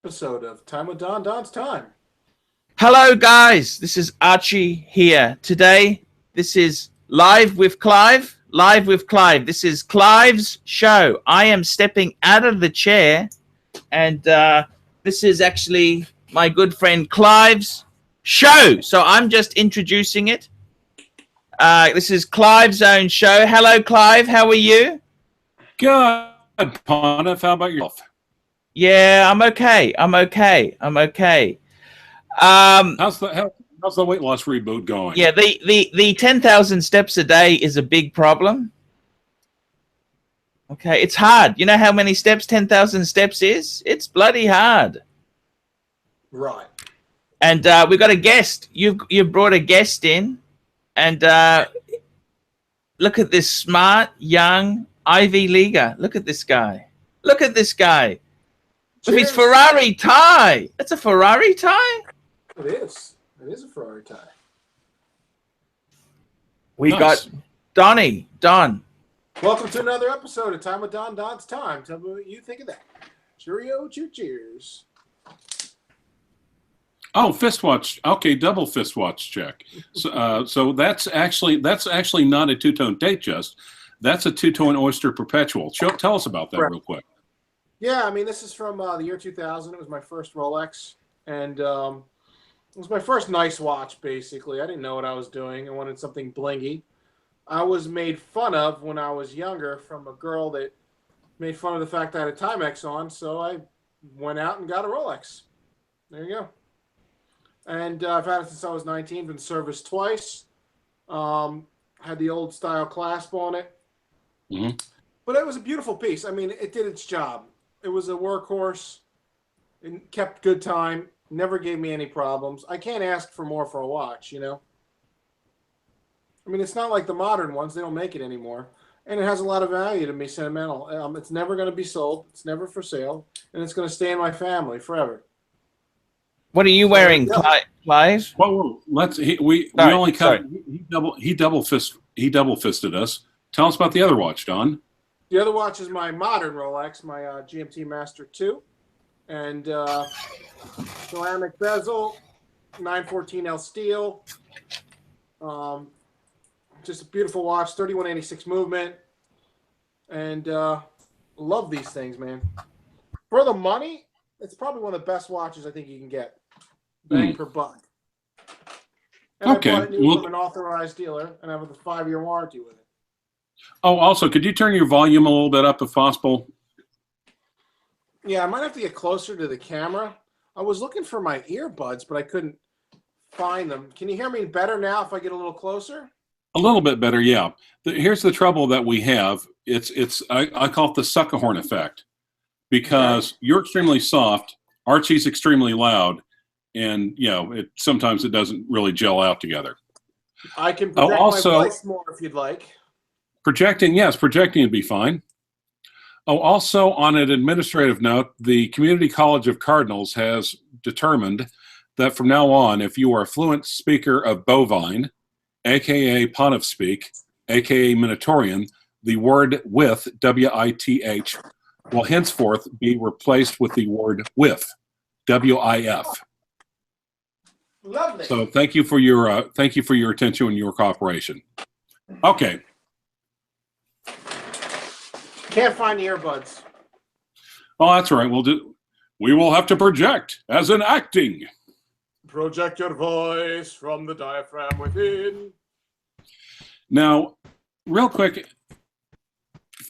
Episode of Time with Don, Don's Time. Hello guys, this is Archie here. Today, this is Live with Clive. Live with Clive. This is Clive's show. I am stepping out of the chair and this is actually my good friend Clive's show. So I'm just introducing it. This is Clive's own show. Hello Clive, how are you? Good, Pontiff. How about yourself? Yeah, I'm okay. I'm okay. How's the weight loss reboot going? Yeah, the 10,000 steps a day is a big problem. Okay, it's hard. You know how many steps 10,000 steps is? It's bloody hard. Right. And we got a guest. You've brought a guest in, and look at this smart young Ivy Leaguer. Look at this guy. Look at this guy. With his Ferrari tie. That's a Ferrari tie? It is. It is a Ferrari tie. We got Donnie. Don. Welcome to another episode of Time with Don, Don's Time. Tell me what you think of that. Cheerio, cheers. Oh, fist watch. Okay, double fist watch check. So that's actually not a two-tone Datejust. That's a two-tone Oyster Perpetual. Tell us about that real quick. Yeah, I mean, this is from the year 2000. It was my first Rolex, and it was my first nice watch, basically. I didn't know what I was doing. I wanted something blingy. I was made fun of when I was younger from a girl that made fun of the fact I had a Timex on, so I went out and got a Rolex. There you go. And I've had it since I was 19, been serviced twice. Had the old style clasp on it. Mm-hmm. But it was a beautiful piece. I mean, it did its job. It was a workhorse. It kept good time. Never gave me any problems. I can't ask for more for a watch, you know? I mean, it's not like the modern ones. They don't make it anymore. And it has a lot of value to me, sentimental. It's never going to be sold. It's never for sale. And it's going to stay in my family forever. What are you wearing, Clive? Well, he double fisted us. Tell us about the other watch, Don. The other watch is my modern Rolex, my GMT Master 2. And ceramic bezel, 914L steel. Just a beautiful watch, 3186 movement. And love these things, man. For the money, it's probably one of the best watches I think you can get. Bang per buck. And okay. I bought it new from an authorized dealer, and I have a 5-year warranty with it. Oh, also, could you turn your volume a little bit up if possible? Yeah, I might have to get closer to the camera. I was looking for my earbuds, but I couldn't find them. Can you hear me better now if I get a little closer? A little bit better, yeah. Here's the trouble that we have. I call it the suck-a-horn effect, because you're extremely soft, Archie's extremely loud, and sometimes it doesn't really gel out together. I can project my voice more if you'd like. Projecting would be fine. Oh, also on an administrative note, the Community College of Cardinals has determined that from now on, if you are a fluent speaker of bovine, aka Pontiff speak, aka Minotaurian, the word with, W-I-T-H, will henceforth be replaced with the word with, W-I-F. Lovely. So thank you for your attention and your cooperation. Okay. Can't find the earbuds. Oh, that's all right. We will have to project as in acting. Project your voice from the diaphragm within. Now, real quick,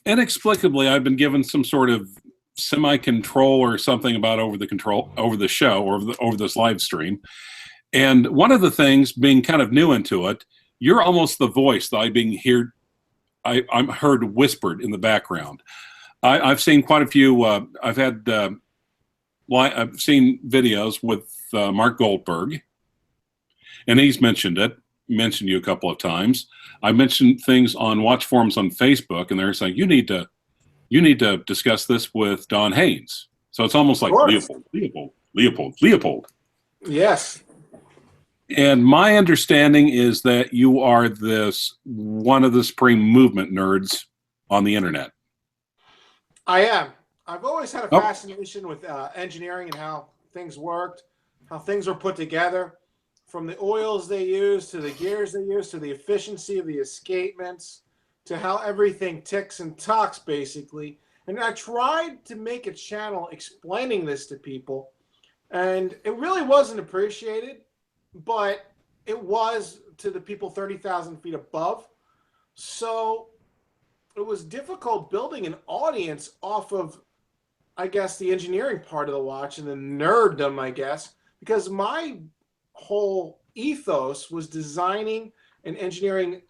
inexplicably, I've been given some sort of semi-control or something about over the show or over this live stream. And one of the things, being kind of new into it, you're almost the voice that I'm heard whispered in the background. I've seen quite a few. I've seen videos with Mark Goldberg, and he's mentioned you a couple of times. I mentioned things on watch forums on Facebook, and they're saying you need to discuss this with Don Haynes. So it's almost like Leopold. Yes. And my understanding is that you are one of the supreme movement nerds on the internet. I am. I've always had a Oh. fascination with engineering and how things worked, how things were put together, from the oils they use to the gears they use to the efficiency of the escapements to how everything ticks and talks, basically. And I tried to make a channel explaining this to people, and it really wasn't appreciated, but it was to the people 30,000 feet above. So it was difficult building an audience off of, I guess, the engineering part of the watch and the nerddom, I guess, because my whole ethos was designing and engineering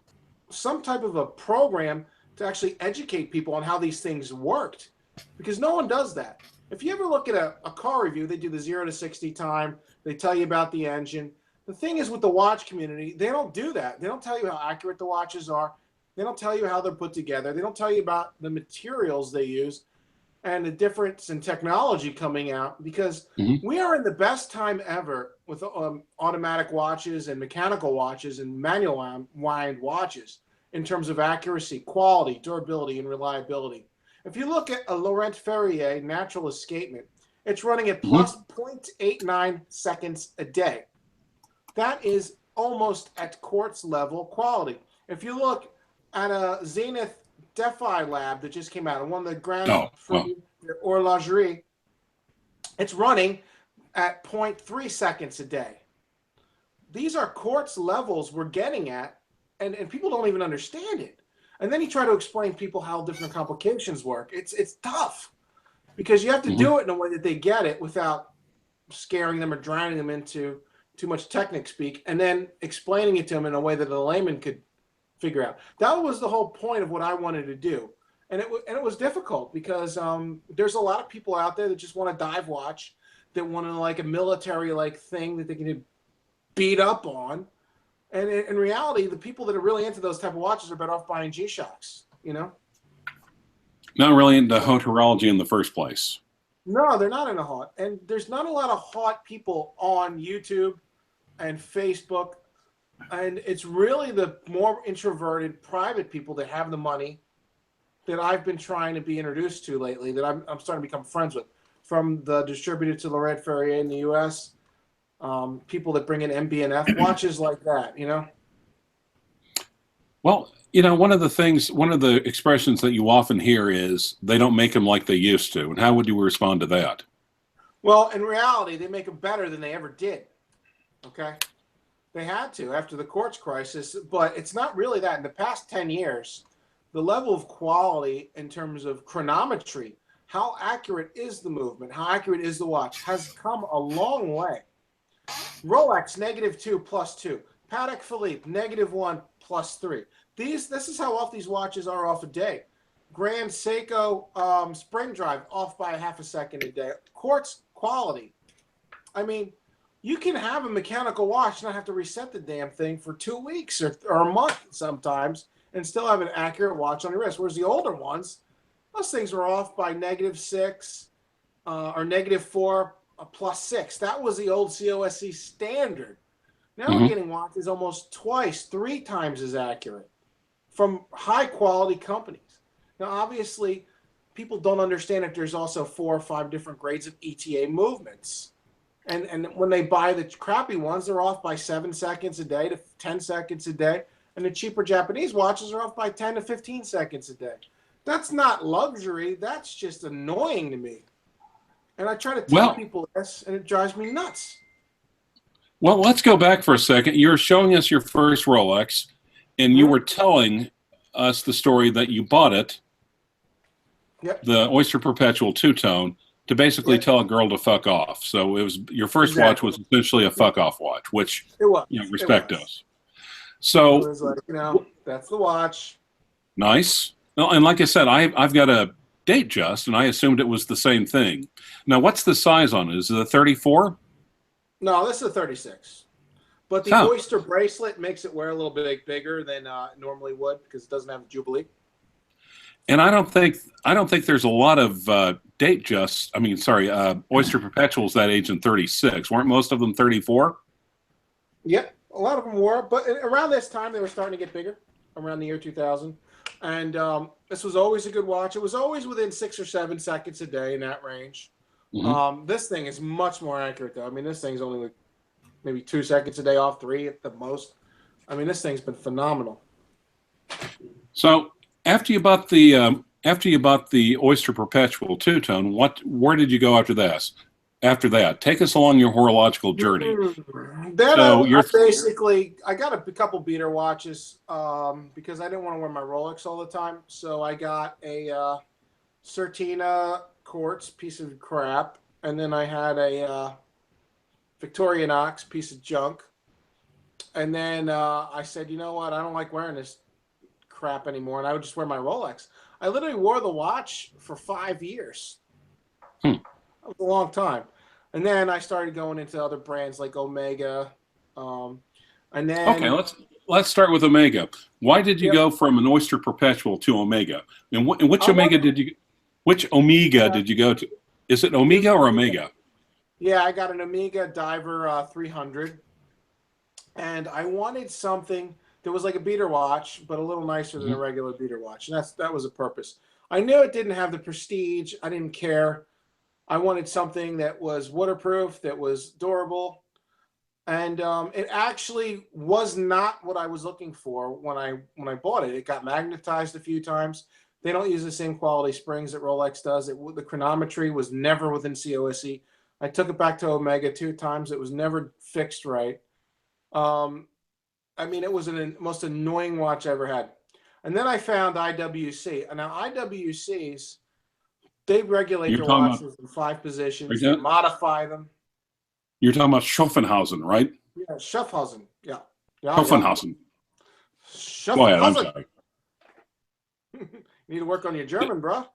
some type of a program to actually educate people on how these things worked, because no one does that. If you ever look at a car review, they do the 0 to 60 time, they tell you about the engine. The thing is with the watch community, they don't do that. They don't tell you how accurate the watches are. They don't tell you how they're put together. They don't tell you about the materials they use and the difference in technology coming out, because we are in the best time ever with automatic watches and mechanical watches and manual wind watches in terms of accuracy, quality, durability, and reliability. If you look at a Laurent Ferrier natural escapement, it's running at plus 0.89 seconds a day. That is almost at Quartz level quality. If you look at a Zenith Defi Lab that just came out and won the Grand Prix Horology, it's running at 0.3 seconds a day. These are Quartz levels we're getting at, and people don't even understand it. And then you try to explain to people how different complications work. It's tough, because you have to do it in a way that they get it without scaring them or drowning them into too much technic speak, and then explaining it to them in a way that a layman could figure out. That was the whole point of what I wanted to do. And it was difficult because there's a lot of people out there that just want a dive watch, that want to like a military like thing that they can beat up on. And in reality, the people that are really into those type of watches are better off buying G-Shocks, you know? Not really into horology in the first place. No, they're not into hot. And there's not a lot of hot people on YouTube and Facebook. And it's really the more introverted, private people that have the money that I've been trying to be introduced to lately, that I'm starting to become friends with. From the distributor to Laurent Ferrier in the U.S., people that bring in MB&F watches like that, you know? Well, you know, one of the expressions that you often hear is, they don't make them like they used to. And how would you respond to that? Well, in reality, they make them better than they ever did, okay? They had to after the Quartz crisis, but it's not really that. In the past 10 years, the level of quality in terms of chronometry, how accurate is the movement, how accurate is the watch, has come a long way. Rolex, -2, +2. Patek Philippe, -1, +3. This is how off these watches are off a day. Grand Seiko Spring Drive, off by ½ a second a day. Quartz quality. I mean, you can have a mechanical watch, not have to reset the damn thing for 2 weeks or a month sometimes, and still have an accurate watch on your wrist. Whereas the older ones, those things were off by -6 or -4, +6. That was the old COSC standard. Now we're getting watches almost twice, 3 times as accurate from high quality companies. Now, obviously, people don't understand that there's also 4 or 5 different grades of ETA movements. And when they buy the crappy ones, they're off by 7 seconds a day to 10 seconds a day. And the cheaper Japanese watches are off by 10 to 15 seconds a day. That's not luxury. That's just annoying to me. And I try to tell people this, and it drives me nuts. Well, let's go back for a second. You're showing us your first Rolex, and you were telling us the story that you bought it, the Oyster Perpetual two-tone, to basically tell a girl to fuck off. So it was your first watch was essentially a fuck-off watch, which, it was. You know, respect us. So it was like, you know, that's the watch. Nice. Well, and like I said, I've got a date just, and I assumed it was the same thing. Now, what's the size on it? Is it a 34? No, this is a 36. But the Oyster bracelet makes it wear a little bit bigger than it normally would, because it doesn't have the Jubilee. And I don't think there's a lot of Oyster Perpetuals that age in 36. Weren't most of them 34? Yep, a lot of them were. But around this time, they were starting to get bigger, around the year 2000. And this was always a good watch. It was always within 6 or 7 seconds a day in that range. This thing is much more accurate, though. I mean, this thing's only like maybe 2 seconds a day off, 3 at the most. I mean, this thing's been phenomenal. So after you bought the Oyster Perpetual two-tone, where did you go after that? After that, take us along your horological journey. Then So I got a couple beater watches because I didn't want to wear my Rolex all the time. So I got a Certina Quartz piece of crap, and then I had a Victorinox piece of junk. And then I said, you know what? I don't like wearing this crap anymore, and I would just wear my Rolex. I literally wore the watch for 5 years. That was a long time. And then I started going into other brands like Omega. And then okay, let's start with Omega. Why did you go from an Oyster Perpetual to Omega? And which Omega did you go to? Is it Omega or Omega? Yeah, I got an Omega Diver 300, and I wanted something that was like a beater watch, but a little nicer than a regular beater watch, and that was the purpose. I knew it didn't have the prestige. I didn't care. I wanted something that was waterproof, that was durable, and it actually was not what I was looking for when I bought it. It got magnetized a few times. They don't use the same quality springs that Rolex does. The chronometry was never within COSE. I took it back to Omega 2 times. It was never fixed right. I mean, it was the most annoying watch I ever had. And then I found IWC. And now IWCs, they regulate their watches in 5 positions. They modify them. You're talking about Schaffenhausen, right? Yeah, Schaffhausen. Yeah. Schaffenhausen. Schaffhausen. Go ahead, I'm sorry. You need to work on your German, bro.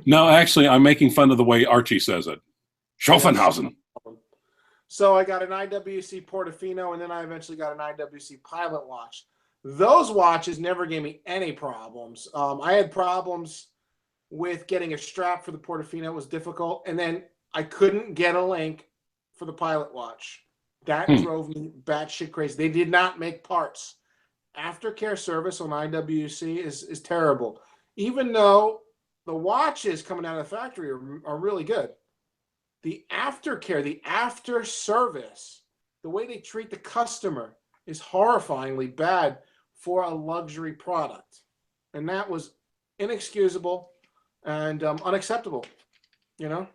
No, actually, I'm making fun of the way Archie says it. Schaffenhausen. So I got an IWC Portofino, and then I eventually got an IWC Pilot watch. Those watches never gave me any problems. I had problems with getting a strap for the Portofino. It was difficult. And then I couldn't get a link for the Pilot watch. That drove me batshit crazy. They did not make parts. Aftercare service on IWC is terrible. Even though the watches coming out of the factory are really good. The aftercare, the after service, the way they treat the customer is horrifyingly bad for a luxury product. And that was inexcusable and unacceptable, you know?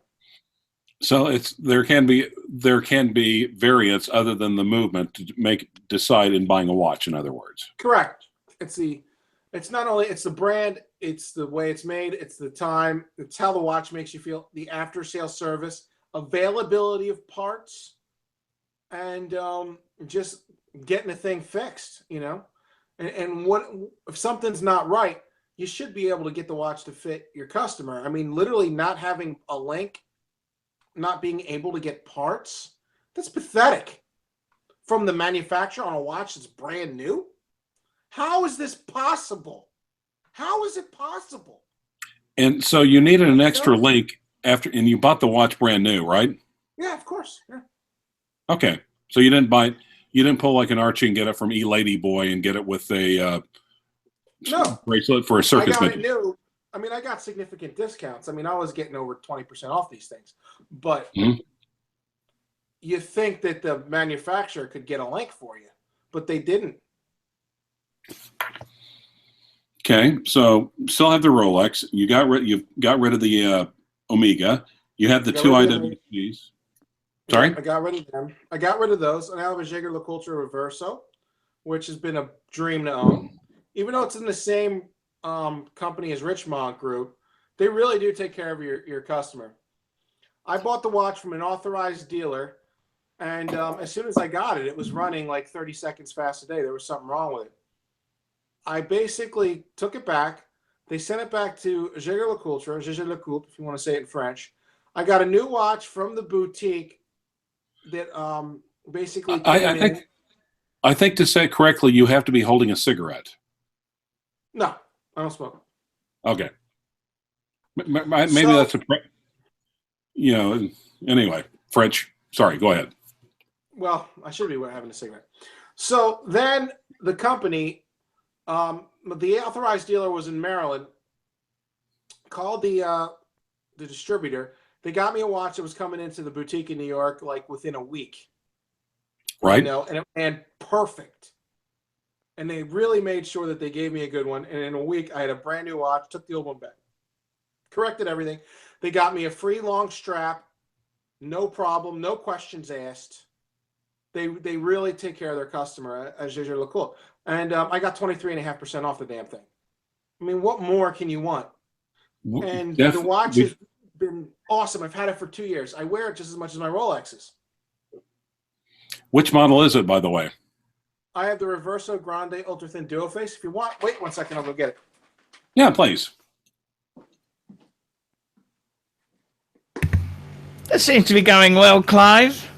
So there can be variants other than the movement to decide in buying a watch, in other words. Correct. It's not only the brand, it's the way it's made, it's the time, it's how the watch makes you feel, the after sale service, availability of parts, and just getting the thing fixed, you know. And what if something's not right, you should be able to get the watch to fit your customer. I mean, literally not having a link, not being able to get parts, that's pathetic. From the manufacturer on a watch that's brand new? How is this possible? How is it possible? And so you needed an extra link and you bought the watch brand new, right? Yeah, of course. Yeah. Okay. So you didn't pull like an Archie and get it from E-Lady Boy and get it with a bracelet for a circus I got midget. it new. I mean, I got significant discounts. I mean, I was getting over 20% off these things. But you think that the manufacturer could get a link for you, but they didn't. Okay, so still have the Rolex. You've got rid of the Omega. You have the 2 IWCs. Sorry? Yeah, I got rid of them. I got rid of those. And I have a Jaeger-LeCoultre Reverso, which has been a dream to own. Even though it's in the same company as Richemont Group, they really do take care of your customer. I bought the watch from an authorized dealer, and as soon as I got it, it was running like 30 seconds fast a day. There was something wrong with it. I basically took it back. They sent it back to Jaeger-LeCoultre, if you want to say it in French. I got a new watch from the boutique that basically I think to say it correctly, you have to be holding a cigarette. No, I don't smoke. Okay. Maybe that's anyway, French. Sorry, go ahead. Well, I should be having a cigarette. So then the company The authorized dealer was in Maryland. Called the distributor. They got me a watch that was coming into the boutique in New York like within a week. Right. You know, and perfect. And they really made sure that they gave me a good one. And in a week, I had a brand new watch, took the old one back, corrected everything. They got me a free long strap, no problem, no questions asked. They really take care of their customer at Jaeger-LeCoultre. And I got 23.5% off the damn thing. I mean, what more can you want? And the watch has been awesome. I've had it for 2 years. I wear it just as much as my Rolexes. Which model is it, by the way? I have the Reverso Grande Ultra Thin Duo Face. If you want, wait 1 second, I'll go get it. Yeah, please. That seems to be going well, Clive.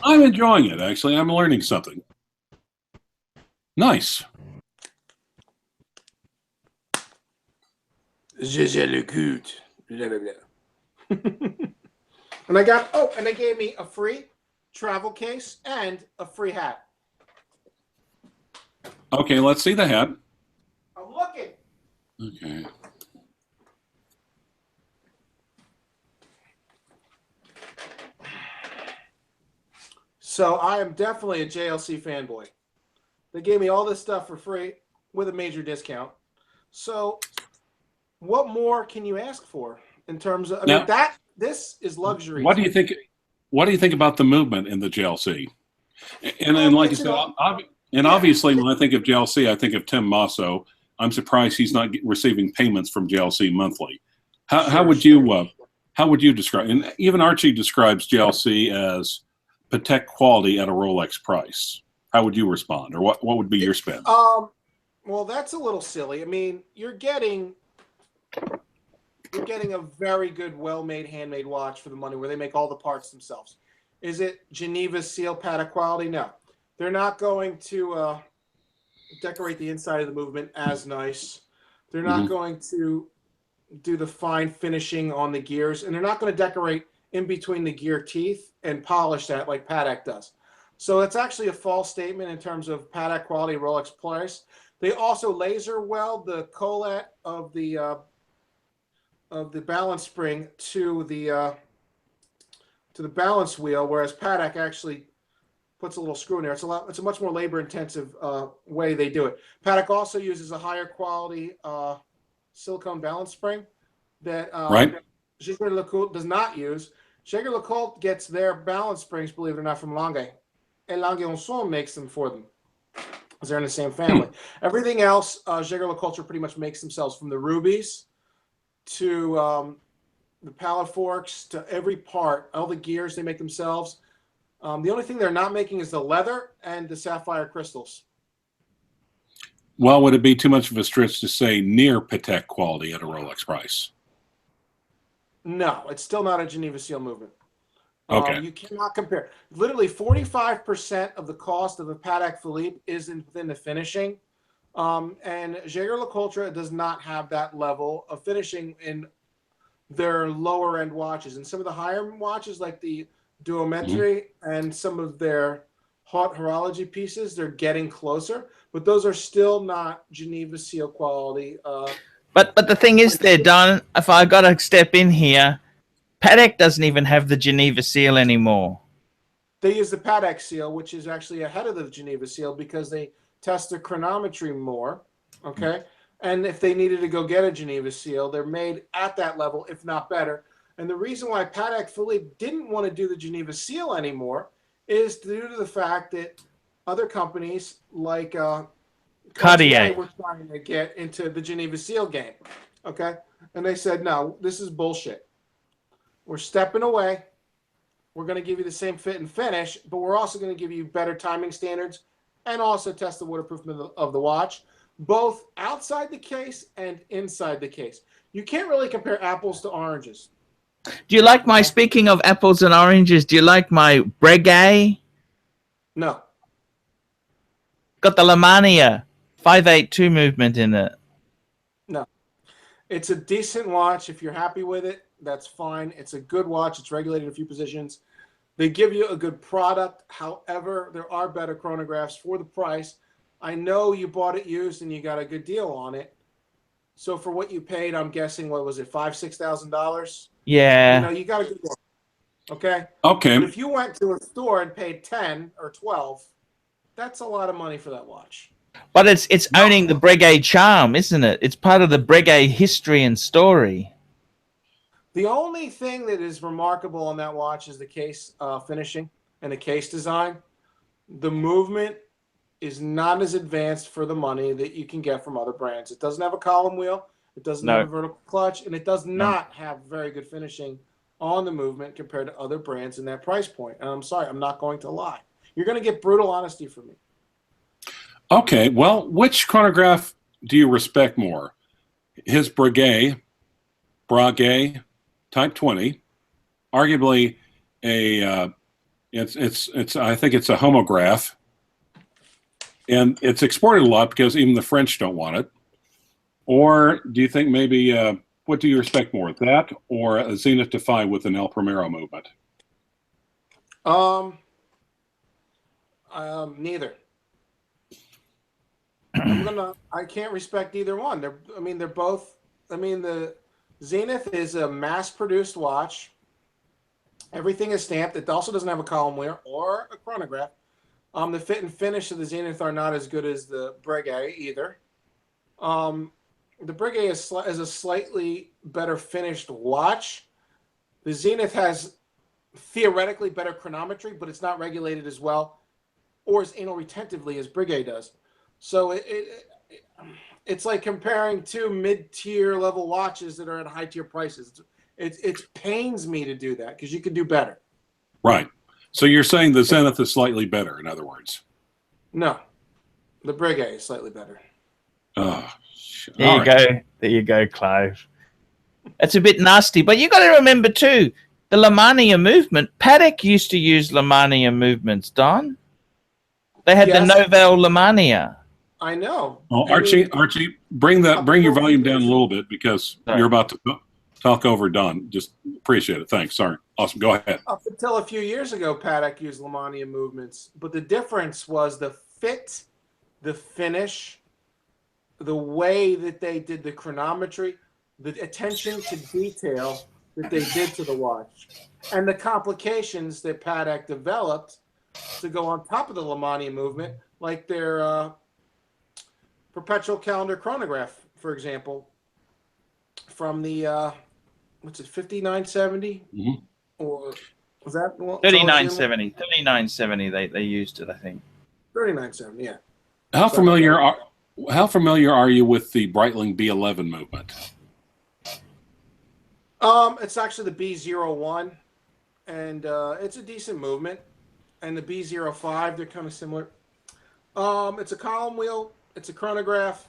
I'm enjoying it, actually. I'm learning something. Nice. Jaeger-LeCoultre. Blah, blah, blah. And I got, and they gave me a free travel case and a free hat. Okay, let's see the hat. I'm looking. Okay. So I am definitely a JLC fanboy. They gave me all this stuff for free with a major discount. So what more can you ask for in terms of, I mean, this is luxury. What do you think? What do you think about the movement in the JLC? And like I said, obviously, when I think of JLC, I think of Tim Masso. I'm surprised he's not receiving payments from JLC monthly. How would you describe? And even Archie describes JLC as Patek quality at a Rolex price. How would you respond, or what would be your spin? Well, that's a little silly. I mean, you're getting a very good, well-made, handmade watch for the money where they make all the parts themselves. Is it Geneva seal Patek quality? No. They're not going to decorate the inside of the movement as nice. They're not going to do the fine finishing on the gears, and they're not going to decorate in between the gear teeth and polish that like Patek does. So it's actually a false statement in terms of Patek quality Rolex price. They also laser weld the collet of the balance spring to the balance wheel, whereas Patek actually puts a little screw in there. It's a much more labor intensive way they do it. Patek also uses a higher quality silicone balance spring that Jaeger-LeCoultre does not use. Jaeger-LeCoultre gets their balance springs, believe it or not, from Lange. And Lange makes them for them, because they're in the same family. Everything else, Jaeger-LeCoultre pretty much makes themselves, from the rubies to the pallet forks to every part. All the gears they make themselves. The only thing they're not making is the leather and the sapphire crystals. Well, would it be too much of a stretch to say near Patek quality at a Rolex price? No, it's still not a Geneva seal movement. Okay. You cannot compare. Literally 45% of the cost of a Patek Philippe is within the finishing. And Jaeger-LeCoultre does not have that level of finishing in their lower end watches. And some of the higher watches, like the Duometry and some of their horology pieces, they're getting closer. But those are still not Geneva seal quality. But the thing is, they're done. If I got to step in here, Patek doesn't even have the Geneva seal anymore. They use the Patek seal, which is actually ahead of the Geneva seal because they test the chronometry more, okay? And if they needed to go get a Geneva seal, they're made at that level, if not better. And the reason why Patek Philippe didn't want to do the Geneva seal anymore is due to the fact that other companies like Cartier were trying to get into the Geneva seal game, okay? And they said, no, this is bullshit. We're stepping away. We're going to give you the same fit and finish, but we're also going to give you better timing standards and also test the waterproofness of the watch, both outside the case and inside the case. You can't really compare apples to oranges. Do you like my, speaking of apples and oranges, do you like my Breguet? No. Got the Lamania 582 movement in it. No. It's a decent watch. If you're happy with it, that's fine. It's a good watch. It's regulated in a few positions. They give you a good product. However, there are better chronographs for the price. I know you bought it used and you got a good deal on it. So for what you paid, I'm guessing, what was it, $5,000-$6,000? Yeah. You know, you got a good deal. Okay. Okay. But if you went to a store and paid 10 or 12, that's a lot of money for that watch. But it's owning the Breguet charm, isn't it? It's part of the Breguet history and story. The only thing that is remarkable on that watch is the case finishing and the case design. The movement is not as advanced for the money that you can get from other brands. It doesn't have a column wheel. It doesn't have a vertical clutch, and it does not have very good finishing on the movement compared to other brands in that price point. And I'm sorry, I'm not going to lie. You're going to get brutal honesty from me. Okay. Well, which chronograph do you respect more? His Breguet Type 20, arguably a it's I think it's a homograph, and it's exported a lot because even the French don't want it. Or do you think maybe what do you respect more, that or a Zenith Defy with an El Primero movement? Neither. I can't respect either one. They're both. I mean, the Zenith is a mass-produced watch. Everything is stamped. It also doesn't have a column wheel or a chronograph. The fit and finish of the Zenith are not as good as the Breguet either. The Breguet is a slightly better finished watch. The Zenith has theoretically better chronometry, but it's not regulated as well or as anal retentively as Breguet does. So it's like comparing two mid-tier level watches that are at high-tier prices. It pains me to do that because you could do better. Right. So you're saying the Zenith is slightly better, in other words? No, the Breguet is slightly better. There you go, Clive. It's a bit nasty, but you got to remember too, the Lemania movement. Patek used to use Lemania movements, Don. They had the Novell Lemania. I know. Well, Archie, bring your volume down a little bit because you're about to talk over Don. Just appreciate it. Thanks. Sorry. Awesome. Go ahead. Up until a few years ago, Patek used Lemania movements, but the difference was the fit, the finish, the way that they did the chronometry, the attention to detail that they did to the watch, and the complications that Patek developed to go on top of the Lemania movement, like their perpetual calendar chronograph, for example, from the 5970, or was that 3970? They used it, I think. 3970, yeah. How familiar are you with the Breitling B11 movement? It's actually the B01, and it's a decent movement. And the B05, they're kind of similar. It's a column wheel. It's a chronograph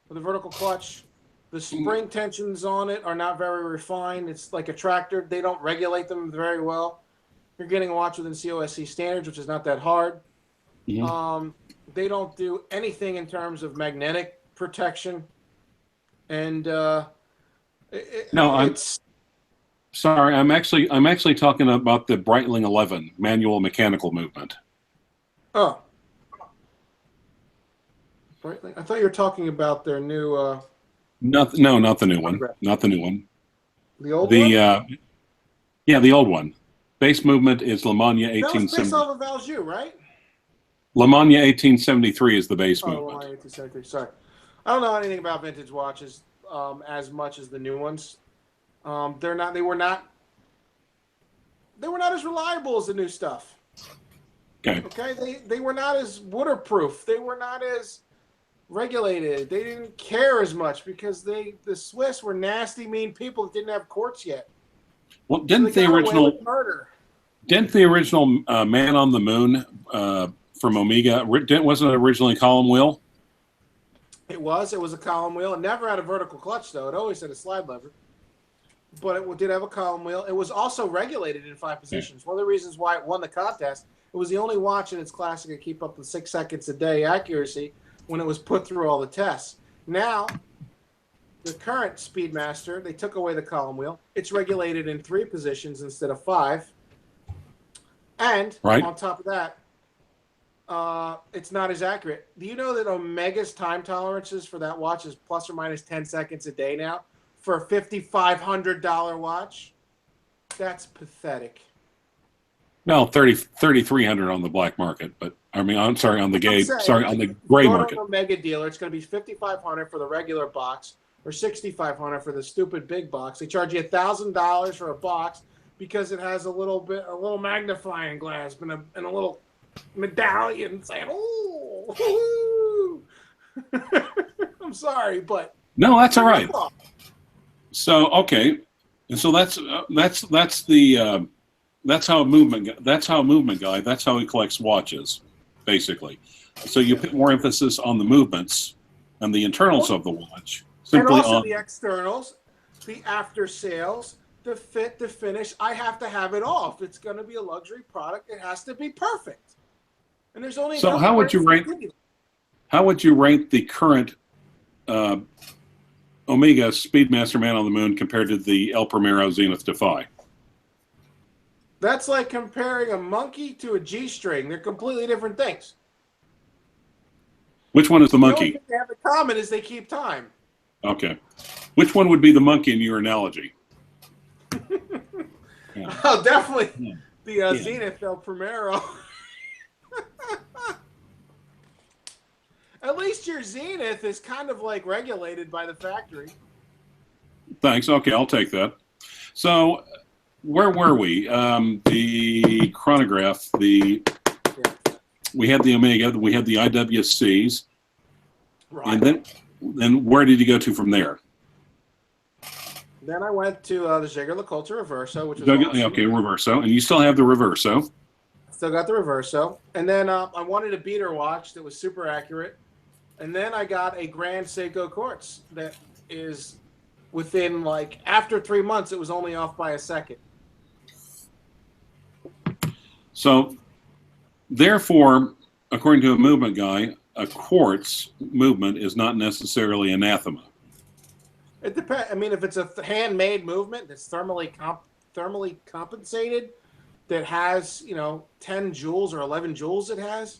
with a vertical clutch. The spring tensions on it are not very refined. It's like a tractor. They don't regulate them very well. You're getting a watch within COSC standards, which is not that hard. They don't do anything in terms of magnetic protection. And sorry. I'm actually talking about the Breitling 11 manual mechanical movement. Oh, Breitling. I thought you were talking about their new. Not the new one. Not the new one. The old one. Yeah, the old one. Base movement is Lemania 1870. That was based off of Valjoux, right? Lemania 1873 is the base movement. Lemania 1873. Sorry, I don't know anything about vintage watches as much as the new ones. They were not as reliable as the new stuff. Okay. They were not as waterproof. They were not as regulated. They didn't care as much because the Swiss were nasty, mean people that didn't have Quartz yet. Well, didn't the original Man on the Moon from Omega, wasn't it originally column wheel? It was a column wheel. It never had a vertical clutch though. It always had a slide lever. But it did have a column wheel. It was also regulated in 5 positions. One of the reasons why it won the contest, it was the only watch in its class that could keep up with 6 seconds a day accuracy when it was put through all the tests. Now, the current Speedmaster, they took away the column wheel. It's regulated in 3 positions instead of 5. And on top of that, it's not as accurate. Do you know that Omega's time tolerances for that watch is plus or minus 10 seconds a day now for a $5,500 watch? That's pathetic. No, 3,300 on the black market, but I mean, I'm sorry, on the on the gray Go to market. an Omega dealer, it's going to be $5,500 for the regular box or $6,500 for the stupid big box. They charge you $1,000 for a box because it has a little magnifying glass and a little medallion saying, "Ooh." I'm sorry, but No, that's all right. So okay, and so that's how a movement guy. That's how he collects watches, basically. So you put more emphasis on the movements and the internals of the watch, and simply also on the externals, the after sales, the fit, the finish. I have to have it all. If it's going to be a luxury product, it has to be perfect. And there's only So how would you rank the current Omega Speedmaster Man on the Moon compared to the El Primero Zenith Defy? That's like comparing a monkey to a G-string. They're completely different things. Which one is the The only monkey? thing they have in common is they keep time. Okay. Which one would be the monkey in your analogy? Yeah. Oh, definitely Yeah. the Yeah. Zenith El Primero. At least your Zenith is kind of like regulated by the factory. Thanks. Okay, I'll take that. So, where were we? The chronograph. We had the Omega. We had the IWCs. Right. And then where did you go to from there? Then I went to the Jaeger-LeCoultre Reverso, which was awesome. Okay, Reverso, and you still have the Reverso. Still got the Reverso. And then I wanted a beater watch that was super accurate. And then I got a Grand Seiko Quartz that is within, like, after 3 months, it was only off by a second. So, therefore, according to a movement guy, a quartz movement is not necessarily anathema. It depends. I mean, if it's a handmade movement that's thermally compensated, that has, 10 joules or 11 joules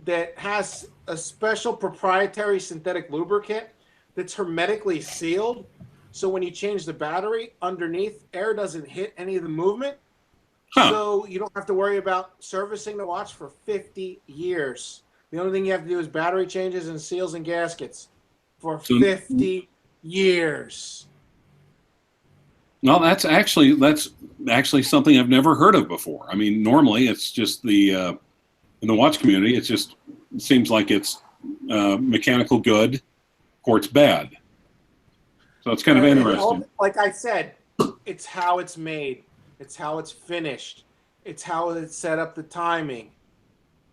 that has a special proprietary synthetic lubricant that's hermetically sealed. So when you change the battery underneath, air doesn't hit any of the movement. Huh. So you don't have to worry about servicing the watch for 50 years. The only thing you have to do is battery changes and seals and gaskets for 50 years. No, that's actually something I've never heard of before. I mean, normally it's just in the watch community, it seems like it's mechanical good, quartz bad. So it's kind of interesting. Like I said, it's how it's made. It's how it's finished. It's how it's set up, the timing.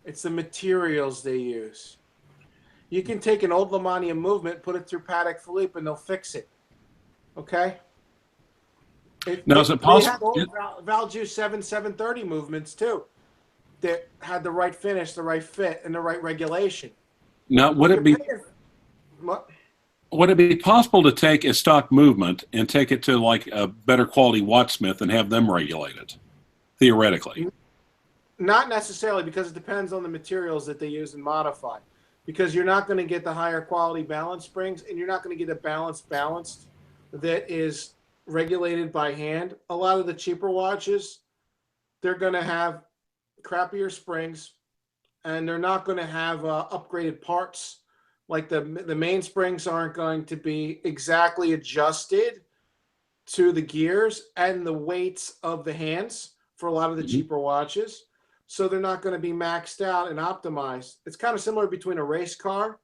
It's the materials they use. You can take an old Lemania movement, put it through Patek Philippe, and they'll fix it. Okay? Now, is it possible? They had old Valjoux 730 movements, too, that had the right finish, the right fit, and the right regulation. Now, would it be possible to take a stock movement and take it to like a better quality watchsmith and have them regulate it, theoretically? Not necessarily, because it depends on the materials that they use and modify. Because you're not going to get the higher quality balance springs, and you're not going to get a balanced that is regulated by hand. A lot of the cheaper watches, they're going to have crappier springs, and they're not going to have upgraded parts. Like the main springs aren't going to be exactly adjusted to the gears and the weights of the hands for a lot of the cheaper watches. So they're not going to be maxed out and optimized. It's kind of similar between a race car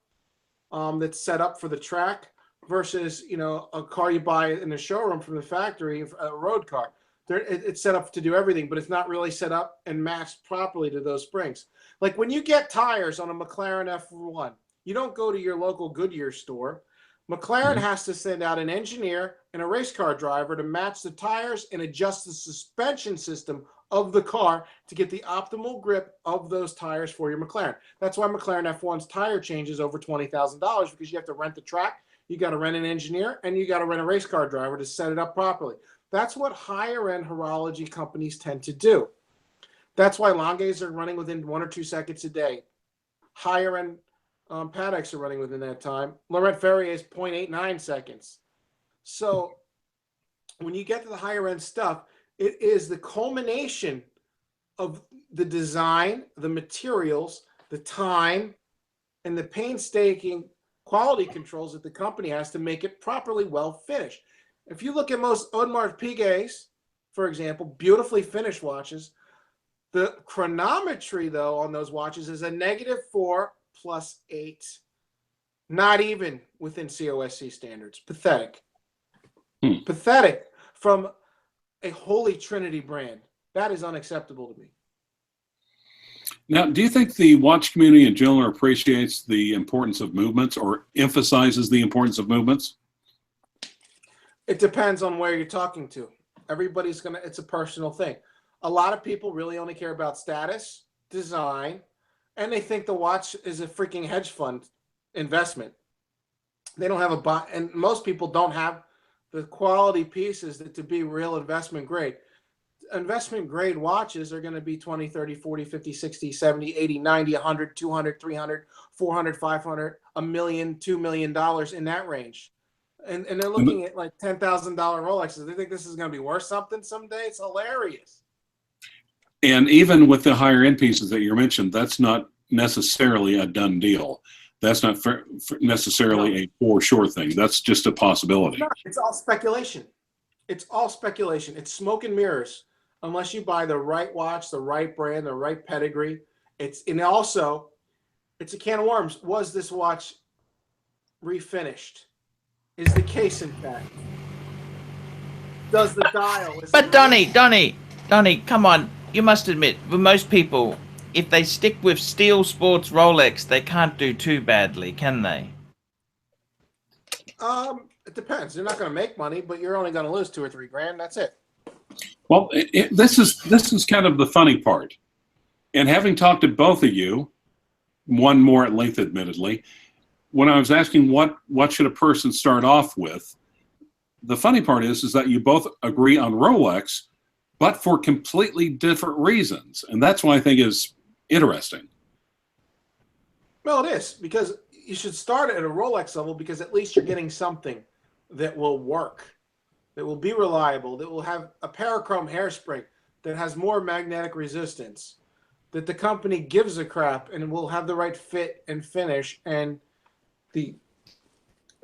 that's set up for the track versus, a car you buy in the showroom from the factory, a road car. It's set up to do everything, but it's not really set up and matched properly to those springs. Like when you get tires on a McLaren F1, you don't go to your local Goodyear store. McLaren has to send out an engineer and a race car driver to match the tires and adjust the suspension system of the car to get the optimal grip of those tires for your McLaren. That's why McLaren F1's tire changes over $20,000, because you have to rent the track, you got to rent an engineer, and you got to rent a race car driver to set it up properly. That's what higher-end horology companies tend to do. That's why Langes are running within 1 or 2 seconds a day. higher end Pateks are running within that time. Laurent Ferrier is 0.89 seconds. So when you get to the higher end stuff, it is the culmination of the design, the materials, the time, and the painstaking quality controls that the company has to make it properly well finished. If you look at most Audemars Piguets, for example, beautifully finished watches, the chronometry, though, on those watches is a -4 + 8. Not even within COSC standards. Pathetic. Pathetic from a Holy Trinity brand. That is unacceptable to me. Now, do you think the watch community in general appreciates the importance of movements or emphasizes the importance of movements? It depends on where you're talking to. Everybody's going to, it's a personal thing. A lot of people really only care about status, design, and they think the watch is a freaking hedge fund investment. They don't have and most people don't have the quality pieces that to be real investment grade. Investment grade watches are going to be 20, 30, 40, 50, 60, 70, 80, 90, 100, 200, 300, 400, 500, $1 million, $2 million in that range. And they're looking at like $10,000 Rolexes. They think this is going to be worth something someday. It's hilarious. And even with the higher end pieces that you mentioned, that's not necessarily a done deal. That's not necessarily a for sure thing. That's just a possibility. No, it's all speculation. It's all speculation. It's smoke and mirrors. Unless you buy the right watch, the right brand, the right pedigree. And also, it's a can of worms. Was this watch refinished? Is the case in fact? Does the dial? But Donnie, come on. You must admit, for most people, if they stick with Steel Sports Rolex, they can't do too badly, can they? It depends. You're not going to make money, but you're only going to lose $2 or $3 grand. That's it. Well, this is kind of the funny part. And having talked to both of you, one more at length, admittedly, when I was asking what should a person start off with, the funny part is that you both agree on Rolex, but for completely different reasons. And that's what I think is interesting. Well, it is, because you should start at a Rolex level, because at least you're getting something that will work, that will be reliable, that will have a parachrome hairspring that has more magnetic resistance, that the company gives a crap and will have the right fit and finish. And the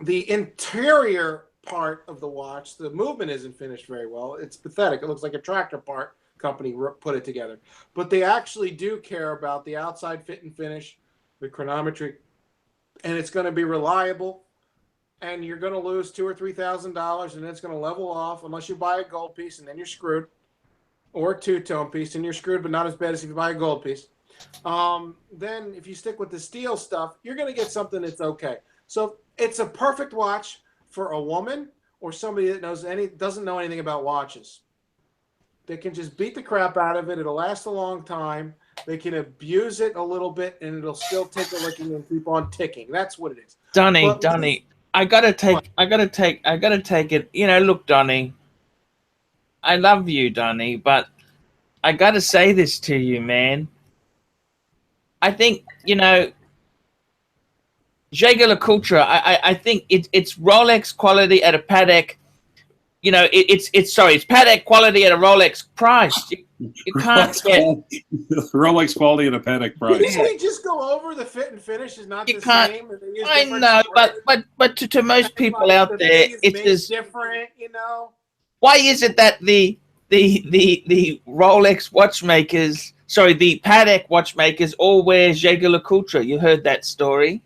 interior part of the watch, the movement isn't finished very well. It's pathetic. It looks like a tractor part company put it together. But they actually do care about the outside fit and finish, the chronometry, and it's going to be reliable. And you're going to lose $2,000 or $3,000, and it's going to level off unless you buy a gold piece, and then you're screwed, or a two-tone piece, and you're screwed, but not as bad as if you buy a gold piece. Then if you stick with the steel stuff, you're going to get something that's okay. So it's a perfect watch for a woman or somebody that doesn't know anything about watches. They can just beat the crap out of it. It'll last a long time. They can abuse it a little bit, and it'll still take a licking and keep on ticking. That's what it is. Donnie, I gotta take it. You know, look, Donnie, I love you, Donnie, but I gotta say this to you, man. I think, you know, Jaeger-LeCoultre, I think it's Rolex quality at a Patek. You know, it's Patek quality at a Rolex price. You can't get Rolex quality at a Patek price. Didn't we just go over the fit and finish is not you the can't, same? I know, but to most people out there, it's just different, you know. Why is it that the Rolex watchmakers, sorry, the Patek watchmakers all wear Jaeger-LeCoultre? You heard that story?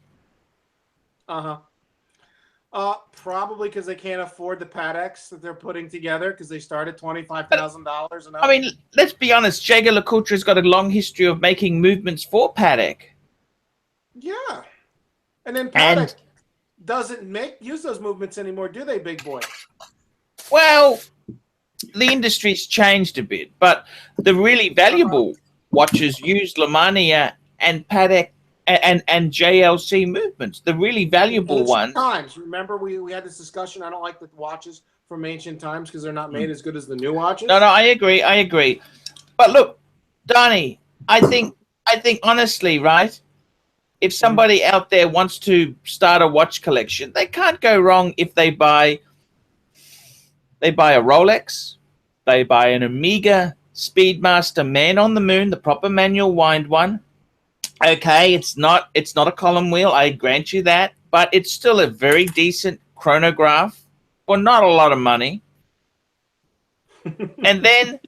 Probably because they can't afford the Pateks that they're putting together, because they start at $25,000 and up. I mean, let's be honest. Jaeger-LeCoultre's got a long history of making movements for Patek. Yeah, and then Patek doesn't use those movements anymore, do they, big boy? Well, the industry's changed a bit, but the really valuable watches use Lemania and Patek and JLC movements. The really valuable ones. Times. Remember, we had this discussion. I don't like the watches from ancient times because they're not made as good as the new watches. No, I agree. But look, Donnie, I think honestly, right? if somebody out there wants to start a watch collection, they can't go wrong if they buy a Rolex, they buy an Omega Speedmaster Man on the Moon, the proper manual wind one. Okay, it's not a column wheel, I grant you that, but it's still a very decent chronograph for not a lot of money. And then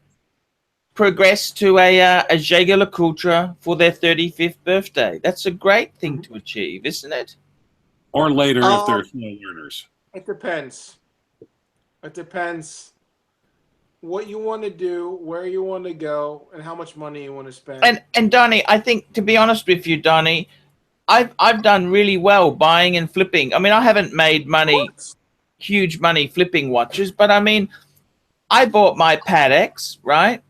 progress to a Jaeger-LeCoultre for their 35th birthday. That's a great thing to achieve, isn't it? Or later if they're slow learners. It depends. It depends what you want to do, where you want to go, and how much money you want to spend. And Donnie, I think, to be honest with you, Donnie, I've done really well buying and flipping. I mean, I haven't made money, huge money flipping watches, but I mean, I bought my Patek, right?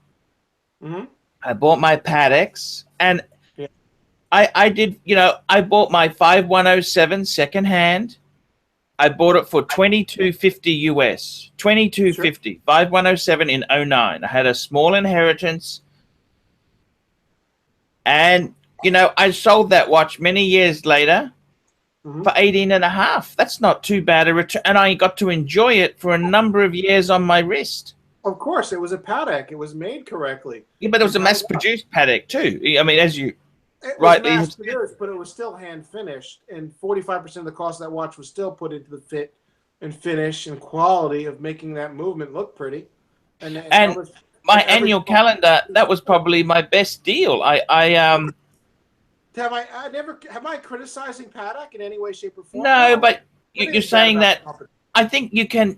Mm-hmm. I bought my Patek, and yeah. I did, you know, I bought my 5107 secondhand. I bought it for $22.50 US, $22.50, sure. 5107 in 09. I had a small inheritance, and you know, I sold that watch many years later for 18.5. That's not too bad a return, and I got to enjoy it for a number of years on my wrist. Of course, it was a Patek. It was made correctly. Yeah, but it was a mass-produced Patek too. I mean, as you it was mass-produced, but it was still hand-finished, and 45% of the cost of that watch was still put into the fit and finish and quality of making that movement look pretty. And my annual calendar, that was probably my best deal. Am I criticizing Patek in any way, shape, or form? No, but you're saying that. I think you can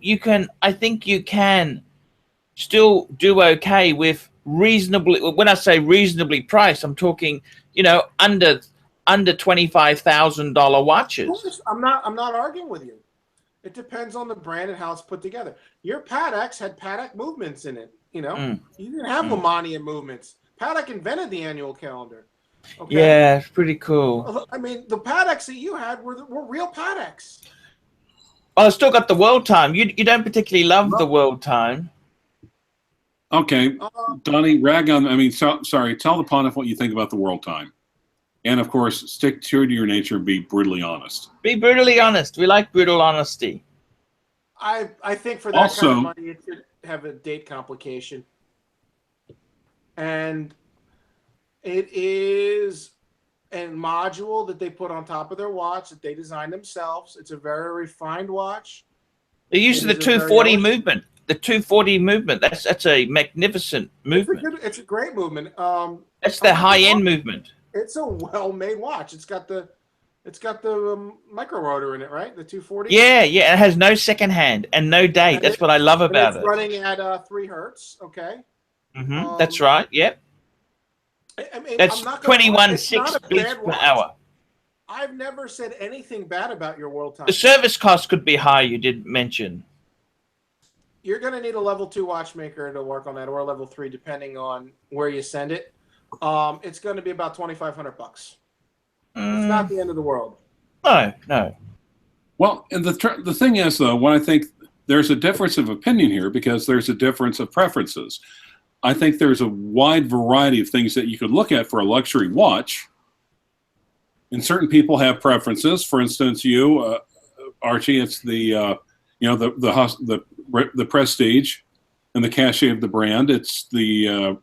still do okay with reasonably. When I say reasonably priced, I'm talking, you know, under $25,000 watches. I'm not arguing with you. It depends on the brand and how it's put together. Your Pateks had Patek movements in it. You know, you didn't have Lemanian movements. Patek invented the annual calendar. Okay? Yeah, it's pretty cool. I mean, the Pateks that you had were real Pateks. Oh, I still got the world time. You don't particularly love the world time. Okay, Donnie, rag on. I mean, sorry. Tell the Pontiff what you think about the world time, and of course, stick true to your nature. And be brutally honest. Be brutally honest. We like brutal honesty. I think for that kind of money, it should have a date complication, and it is a module that they put on top of their watch that they designed themselves. It's a very refined watch. They're using the 240 movement. The 240 movement. That's a magnificent movement. It's a great movement. That's the high-end movement. It's a well-made watch. It's got the micro rotor in it, right? The 240. Yeah. It has no second hand and no date. That's what I love about it. It's running at 3 hertz. Okay. That's right. Yep. I mean, that's 21.6 beats per hour. I've never said anything bad about your world time. The service cost could be high. You did mention. You're going to need a level 2 watchmaker to work on that, or a level 3, depending on where you send it. It's going to be about $2,500 bucks. It's not the end of the world. No. Well, and the thing is, though, when I think there's a difference of opinion here, because there's a difference of preferences. I think there's a wide variety of things that you could look at for a luxury watch. And certain people have preferences. For instance, you, Archie, it's the the prestige and the cachet of the brand. It's the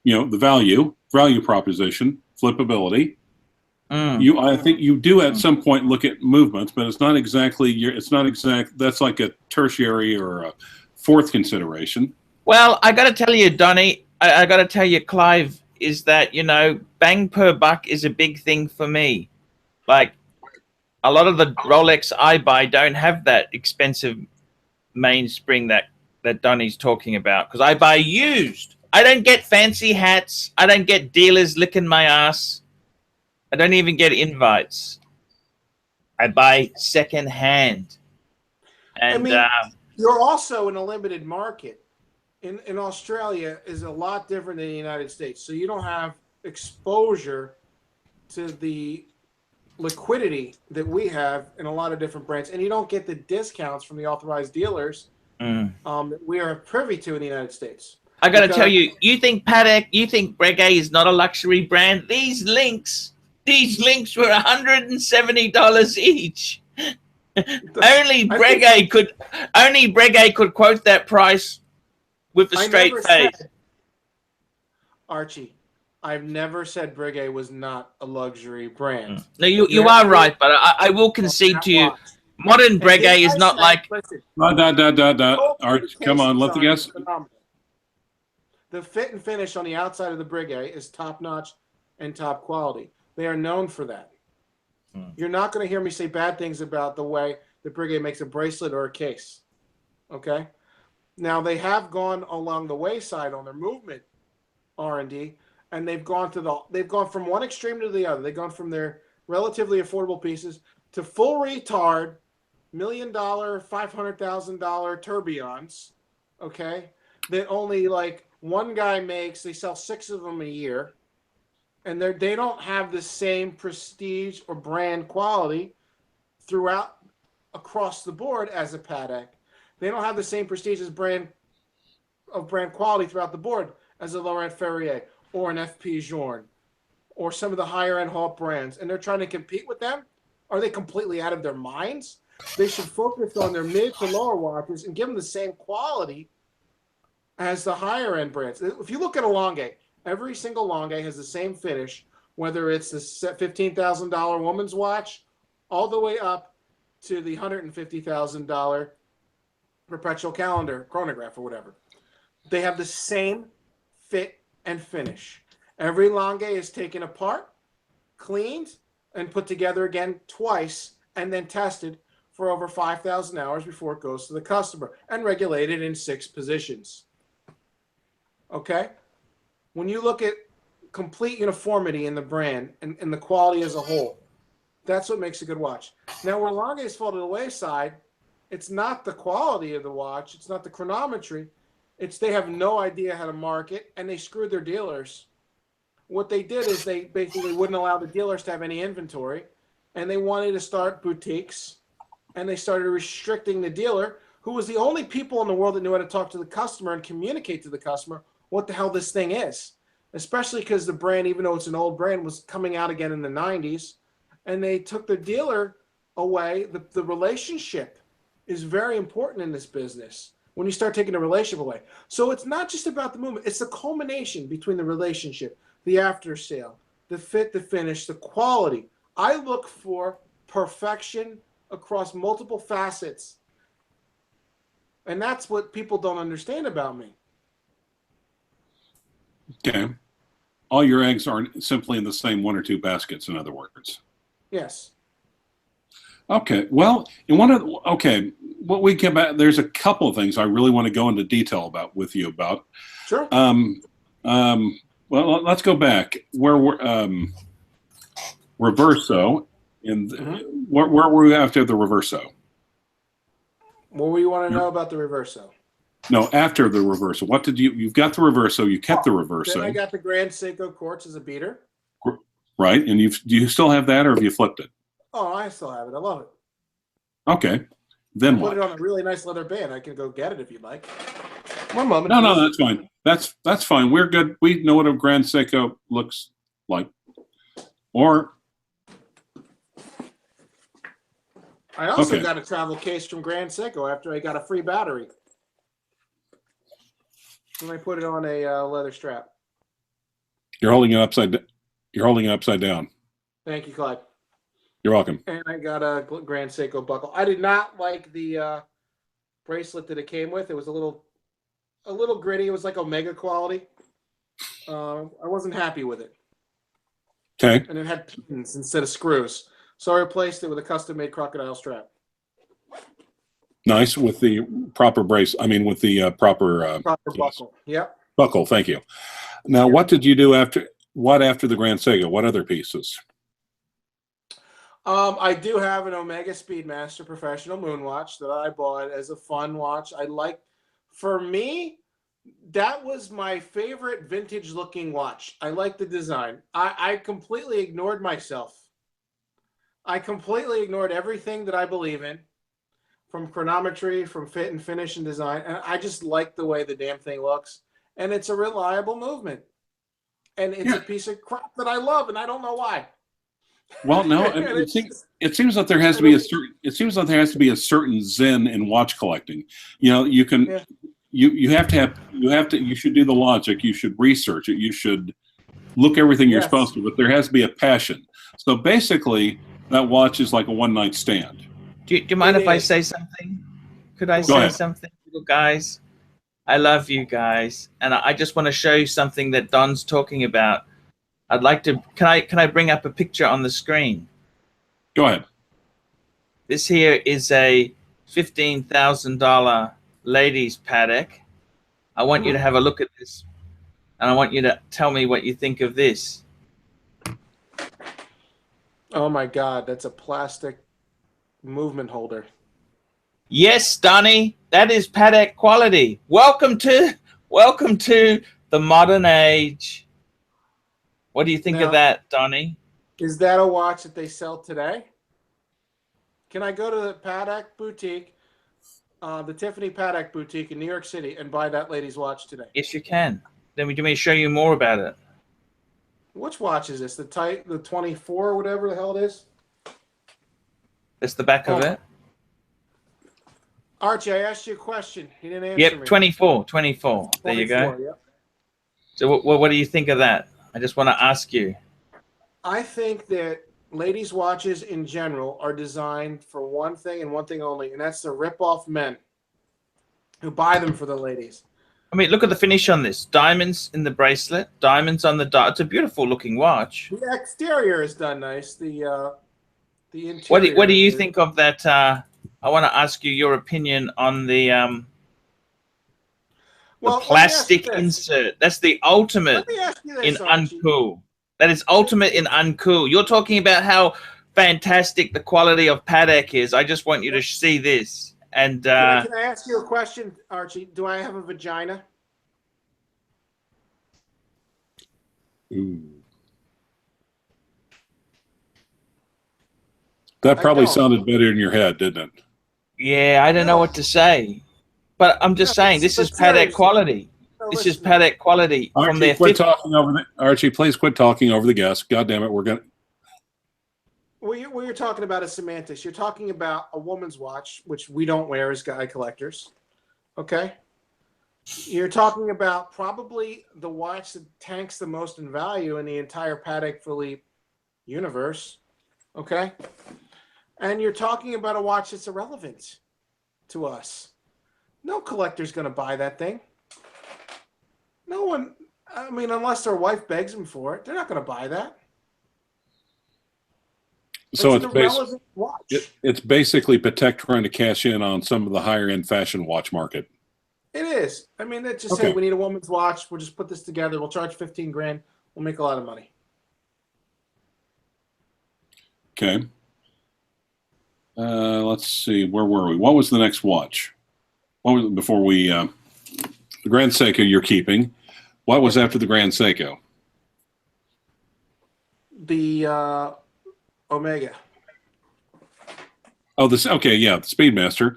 the value proposition, flippability. I think you do at some point look at movements, but it's not exactly that's like a tertiary or a fourth consideration. Well, I got to tell you, Donnie, I got to tell you, Clive, is that, you know, bang per buck is a big thing for me. Like, a lot of the Rolex I buy don't have that expensive mainspring that Donnie's talking about, because I buy used. I don't get fancy hats. I don't get dealers licking my ass. I don't even get invites. I buy second hand. And I mean, you're also in a limited market. In Australia is a lot different than the United States. So you don't have exposure to the liquidity that we have in a lot of different brands. And you don't get the discounts from the authorized dealers that we are privy to in the United States. I got to tell you, you think Patek, you think Breguet is not a luxury brand? These links These links were $170 each. Only I Breguet could quote that price with a I straight never face. said, Archie, I've never said Breguet was not a luxury brand. No, you have are to right, but I will on concede that to you, watch. modern And didn't Breguet is I not say, like. listen, Arch, come on, let the design guess. is phenomenal. The fit and finish on the outside of the Breguet is top notch and top quality. They are known for that. You're not going to hear me say bad things about the way the Breguet makes a bracelet or a case. Okay? Now, they have gone along the wayside on their movement R&D, and they've gone from one extreme to the other. They've gone from their relatively affordable pieces to full retard $1 million, $500,000 tourbillons, okay, that only like one guy makes. They sell 6 of them a year, and they don't have the same prestige or brand quality throughout across the board as a Patek. They don't have the same prestige as brand quality throughout the board as a Laurent Ferrier or an FP Journe or some of the higher end Hawk brands, and they're trying to compete with them. Are they completely out of their minds? They should focus on their mid to lower watches and give them the same quality as the higher end brands. If you look at a Longuet, every single Longuet has the same finish, whether it's the $15,000 woman's watch all the way up to the $150,000 perpetual calendar chronograph or whatever. They have the same fit and finish. Every Longuet is taken apart, cleaned, and put together again twice, and then tested for over 5,000 hours before it goes to the customer, and regulated in 6 positions. Okay? When you look at complete uniformity in the brand and the quality as a whole, that's what makes a good watch. Now, where Longuets fall to the wayside, it's not the quality of the watch, it's not the chronometry, it's they have no idea how to market, and they screwed their dealers. What they did is they basically wouldn't allow the dealers to have any inventory, and they wanted to start boutiques, and they started restricting the dealer, who was the only people in the world that knew how to talk to the customer and communicate to the customer what the hell this thing is, especially because the brand, even though it's an old brand, was coming out again in the 90s, and they took the dealer away. The relationship is very important in this business when you start taking the relationship away. So it's not just about the movement. It's the culmination between the relationship, the after sale, the fit, the finish, the quality. I look for perfection across multiple facets. And that's what people don't understand about me. Okay. All your eggs aren't simply in the same 1 or 2 baskets, in other words. Yes. Okay. Well, what we get back, there's a couple of things I really want to go into detail about with you about. Sure. Well, let's go back. Where we're Reverso, where were we after the Reverso? What do you want to know about the Reverso? No, after the Reverso. What did you've got the Reverso, you kept the Reverso. Then I got the Grand Seiko Quartz as a beater. Right, and do you still have that, or have you flipped it? Oh, I still have it. I love it. Okay. Then what? Put it on a really nice leather band. I can go get it if you'd like. One moment. No, that's fine. That's fine. We're good. We know what a Grand Seiko looks like. Or I also got a travel case from Grand Seiko after I got a free battery. And I put it on a leather strap. You're holding it upside down. Thank you, Clyde. You're welcome. And I got a Grand Seiko buckle. I did not like the bracelet that it came with. It was a little gritty. It was like Omega quality. I wasn't happy with it. Okay. And it had pins instead of screws. So I replaced it with a custom-made crocodile strap. Nice, with the proper brace. I mean, with the proper buckle. Yep. Buckle. Thank you. Now, what did you do after the Grand Seiko? What other pieces? I do have an Omega Speedmaster professional moon watch that I bought as a fun watch. For me, that was my favorite vintage looking watch. I like the design. I completely ignored myself. I completely ignored everything that I believe in, from chronometry, from fit and finish and design. And I just like the way the damn thing looks. And it's a reliable movement. And it's a piece of crap that I love, and I don't know why. Well, no, And it's just, it seems that there has to be a certain. It seems that there has to be a certain zen in watch collecting. You know, you can. yeah. You have to have. You should do the logic. You should research it. You should look everything you're Yes. supposed to. But there has to be a passion. So basically, that watch is like a one night stand. Do you mind It if I is. say something? Could I Go say ahead. something, little guys? I love you guys, and I just want to show you something that Don's talking about. I'd like to. Can I bring up a picture on the screen? Go ahead. This here is a $15,000 ladies paddock. I want you to have a look at this, and I want you to tell me what you think of this. Oh my God, that's a plastic movement holder. Yes, Donnie, that is paddock quality. Welcome to the modern age. What do you think Now- of that, Donnie? Is that a watch that they sell today? Can I go to the Paddock Boutique, the Tiffany Paddock Boutique in New York City, and buy that lady's watch today? Yes, you can. Then we may show you more about it. Which watch is this? The 24 or whatever the hell it is? That's the back of Oh. it. Archie, I asked you a question. You didn't answer Yep, me. 24. There you go. 24, yep. So what do you think of that? I just want to ask you. I think that ladies' watches in general are designed for one thing and one thing only, and that's to rip off men who buy them for the ladies. I mean, look at the finish on this. Diamonds in the bracelet, diamonds on the dial. It's a beautiful looking watch. The exterior is done nice. The interior. What do you think of that? I want to ask you your opinion on the Well, plastic let me ask you this. insert. That's the ultimate Let me ask you in this, Archie. uncool. That is ultimate in uncool. You're talking about how fantastic the quality of paddock is. I just want you to see this. And Can I ask you a question, Archie? Do I have a vagina? Ooh. That probably don't. sounded better in your head, didn't it? yeah, I don't know what to say. But I'm just No, saying, this but is paddock seriously. quality. No, This is listen. paddock quality from Archie, their quit 50. talking over the Archie. Please quit talking over the guest. God damn it, we're gonna. What you're talking about is semantics. You're talking about a woman's watch, which we don't wear as guy collectors. Okay? You're talking about probably the watch that tanks the most in value in the entire Patek Philippe universe. Okay? And you're talking about a watch that's irrelevant to us. No collector's going to buy that thing. No one, I mean, unless their wife begs them for it, they're not going to buy that. So It's it's an irrelevant watch. it's basically Patek trying to cash in on some of the higher end fashion watch market. It is. I mean, they just Okay. say we need a woman's watch. We'll just put this together. We'll charge 15 grand. We'll make a lot of money. Okay. Let's see. Where were we? What was the next watch? What was before we? The Grand Seiko you're keeping. What was after the Grand Seiko? The Omega. Oh, this. Okay, yeah, the Speedmaster,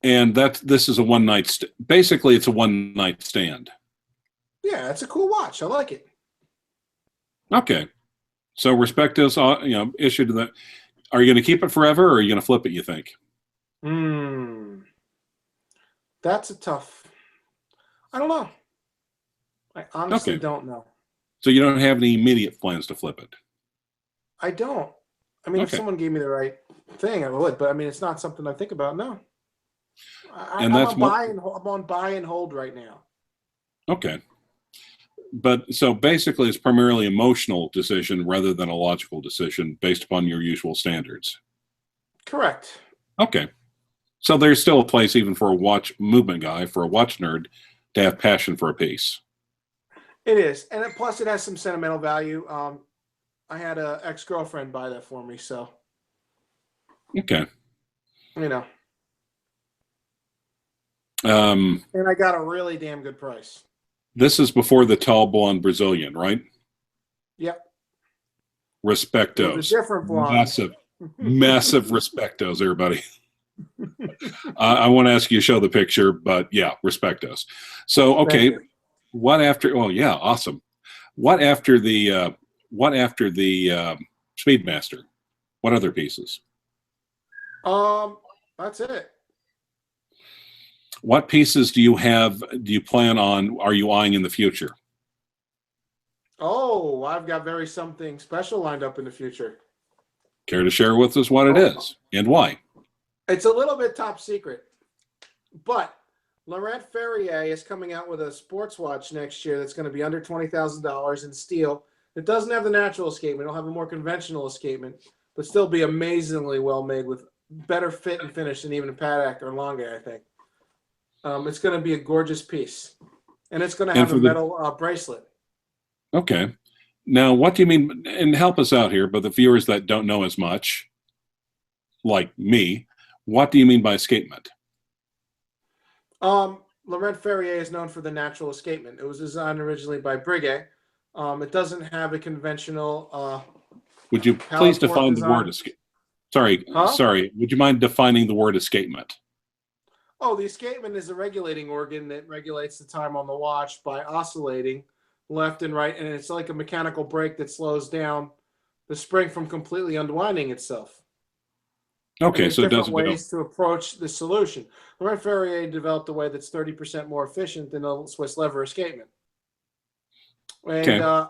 and this is a one night. Basically, it's a one night stand. Yeah, it's a cool watch. I like it. Okay, so respect is issued to that. Are you going to keep it forever, or are you going to flip it? You think? That's a tough. I don't know. I honestly Okay. don't know. So you don't have any immediate plans to flip it? I don't. I mean, if Okay. someone gave me the right thing, I would. But I mean, it's not something I think about. No. And that's I'm on buy and hold right now. Okay. But so basically, it's primarily emotional decision rather than a logical decision based upon your usual standards. Correct. Okay. So there's still a place even for a watch movement guy, for a watch nerd, to have passion for a piece. It is, and plus it has some sentimental value. I had an ex-girlfriend buy that for me, so Okay. you know, Um, and I got a really damn good price. this is before the tall blonde Brazilian, right? Yep. It Respectos. was a different blonde. Massive respectos, everybody. I want to ask you to show the picture, but yeah, respectos. So, okay, Thank you. what after? Oh, yeah, awesome. What after the Speedmaster. What other pieces? That's it. What pieces do you have? Do you plan on? Are you eyeing in the future? Oh, I've got something special lined up in the future. Care to share with us what it is and why? It's a little bit top secret, but Laurent Ferrier is coming out with a sports watch next year that's going to be under $20,000 in steel. It doesn't have the natural escapement. It'll have a more conventional escapement, but still be amazingly well made with better fit and finish than even a Patek or Lange, I think. It's going to be a gorgeous piece, and it's going to have a metal bracelet. Okay. Now, what do you mean, and help us out here, but the viewers that don't know as much, like me, what do you mean by escapement? Laurent Ferrier is known for the natural escapement. It was designed originally by Breguet. It doesn't have a conventional would you please define the word escape? Sorry. Would you mind defining the word escapement? Oh, the escapement is a regulating organ that regulates the time on the watch by oscillating left and right, and it's like a mechanical brake that slows down the spring from completely unwinding itself. Okay, so it doesn't different ways to approach the solution. Laurent Ferrier developed a way that's 30% more efficient than a Swiss lever escapement. And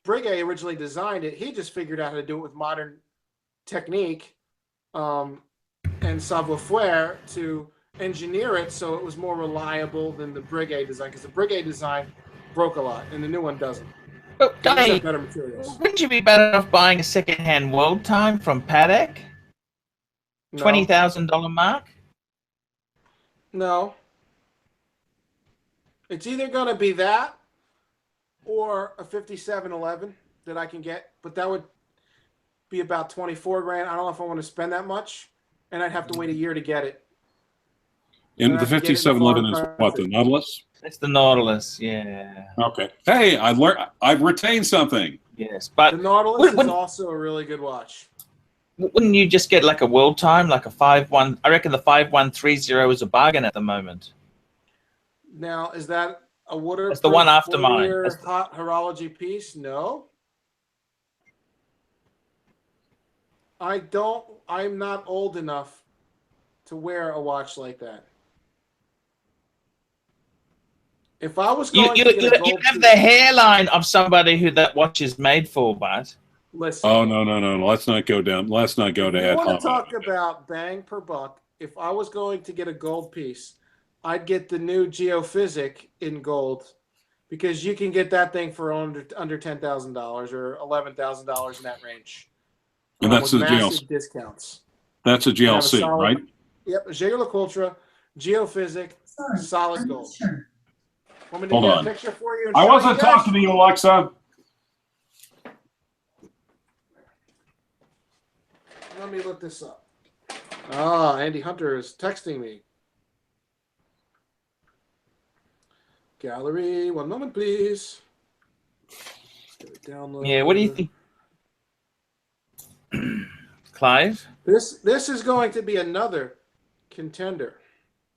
Breguet originally designed it. He just figured out how to do it with modern technique and savoir-faire to engineer it so it was more reliable than the Breguet design, because the Breguet design broke a lot and the new one doesn't. But hey, better materials. Wouldn't you be better off buying a second-hand World Time from Patek? No. $20,000 mark? No. It's either going to be that or a 5711 that I can get, but that would be about 24 grand. I don't know if I want to spend that much, and I'd have to wait a year to get it. And the 5711 is what, the Nautilus? It's the Nautilus, yeah. Okay. Hey, I've retained something. Yes, but the Nautilus is also a really good watch. Wouldn't you just get like a World Time, like a 5-1? I reckon the 5130 is a bargain at the moment. Now, is that a waterproof? That's the one after mine. Hot horology piece? No. I'm not old enough to wear a watch like that. If I was going to get a gold you have the hairline of somebody who that watch is made for, but listen. Oh no. Let's not go down. Let's not go to. I want to talk about bang per buck. If I was going to get a gold piece, I'd get the new Geophysic in gold, because you can get that thing for under $10,000 or $11,000 in that range. And that's the massive discounts. That's a GLC, right? Yep, Jaeger-LeCoultre, Geophysic, solid gold. Want me to Hold get on. a picture for you? I wasn't talking to you, Alexa. Let me look this up. Ah, Andy Hunter is texting me. Gallery, one moment, please. Download. Yeah, what do you think, Clive? This is going to be another contender.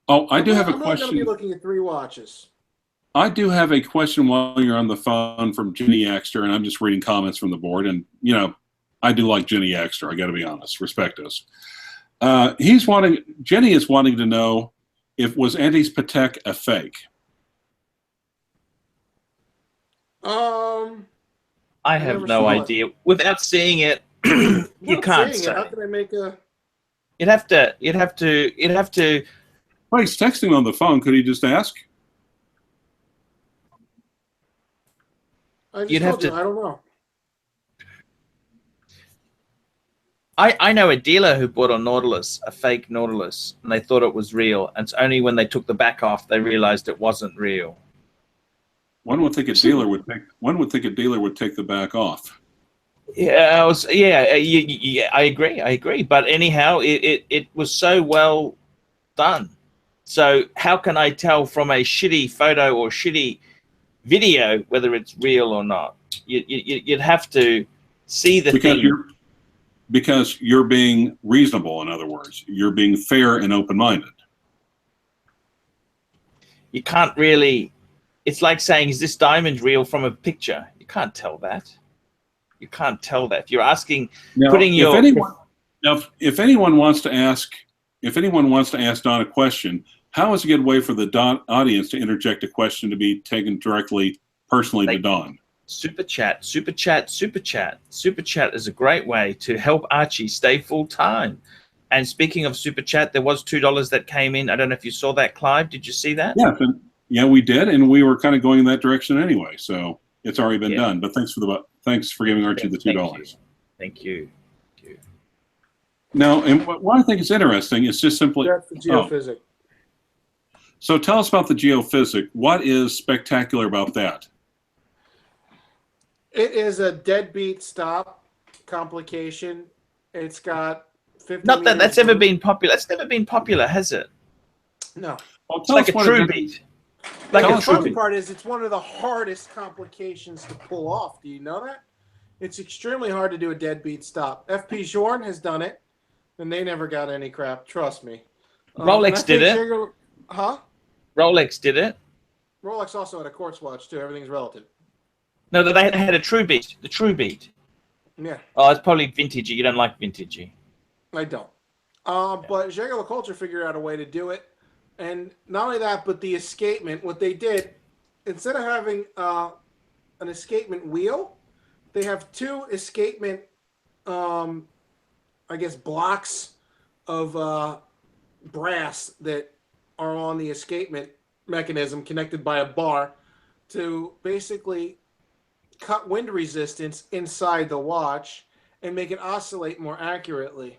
Oh, I do have a I'm question. going to be looking at 3 watches. I do have a question while you're on the phone from Jenny Axter, and I'm just reading comments from the board. And, you know, I do like Jenny Axter. I got to be honest. Respect us. Jenny is wanting to know if was Andy's Patek a fake? I have no idea. Without seeing it, you can't say. How can I make a? You'd have to. Well, he's texting on the phone. Could he just ask? You'd have to. I don't know. I know a dealer who bought a Nautilus, a fake Nautilus, and they thought it was real. And it's only when they took the back off they realized it wasn't real. One would think a dealer would take. One would think a dealer would take the back off. Yeah, I agree. But anyhow, it was so well done. So how can I tell from a shitty photo or shitty video whether it's real or not? You'd have to see the thing. Because you're being reasonable. In other words, you're being fair and open-minded. You can't really. It's like saying, "Is this diamond real?" from a picture. You can't tell that. You can't tell that. If you're asking, Now, putting your if anyone wants to ask Don a question, how is a good way for the Don audience to interject a question to be taken directly, personally to Don? Super chat, super chat, super chat. Super chat is a great way to help Archie stay full time. And speaking of super chat, there was $2 that came in. I don't know if you saw that, Clive. Did you see that? Yeah, yeah, we did, and we were kind of going in that direction anyway. So it's already been done. But thanks for giving Archie the $2. Thank you. Now, and what I think is interesting is just simply that's the geophysic. So tell us about the geophysic. What is spectacular about that? It is a deadbeat stop complication. It's got 50 Not that that's meters ever been popular. It's never been popular, has it? No. Well, It's like a true beat. Like the a true funny beat. part is it's one of the hardest complications to pull off. Do you know that? It's extremely hard to do a deadbeat stop. FP Journe has done it, and they never got any crap. Trust me. Rolex did it. Rolex did it. Rolex also had a Quartz watch too. Everything's relative. No, they had a true beat. The true beat. Yeah. Oh, it's probably vintagey. You don't like vintagey. I don't. But Jaeger-LeCoultre figured out a way to do it. And not only that, but the escapement, what they did, instead of having an escapement wheel, they have two escapement, I guess, blocks of brass that are on the escapement mechanism connected by a bar to basically cut wind resistance inside the watch and make it oscillate more accurately.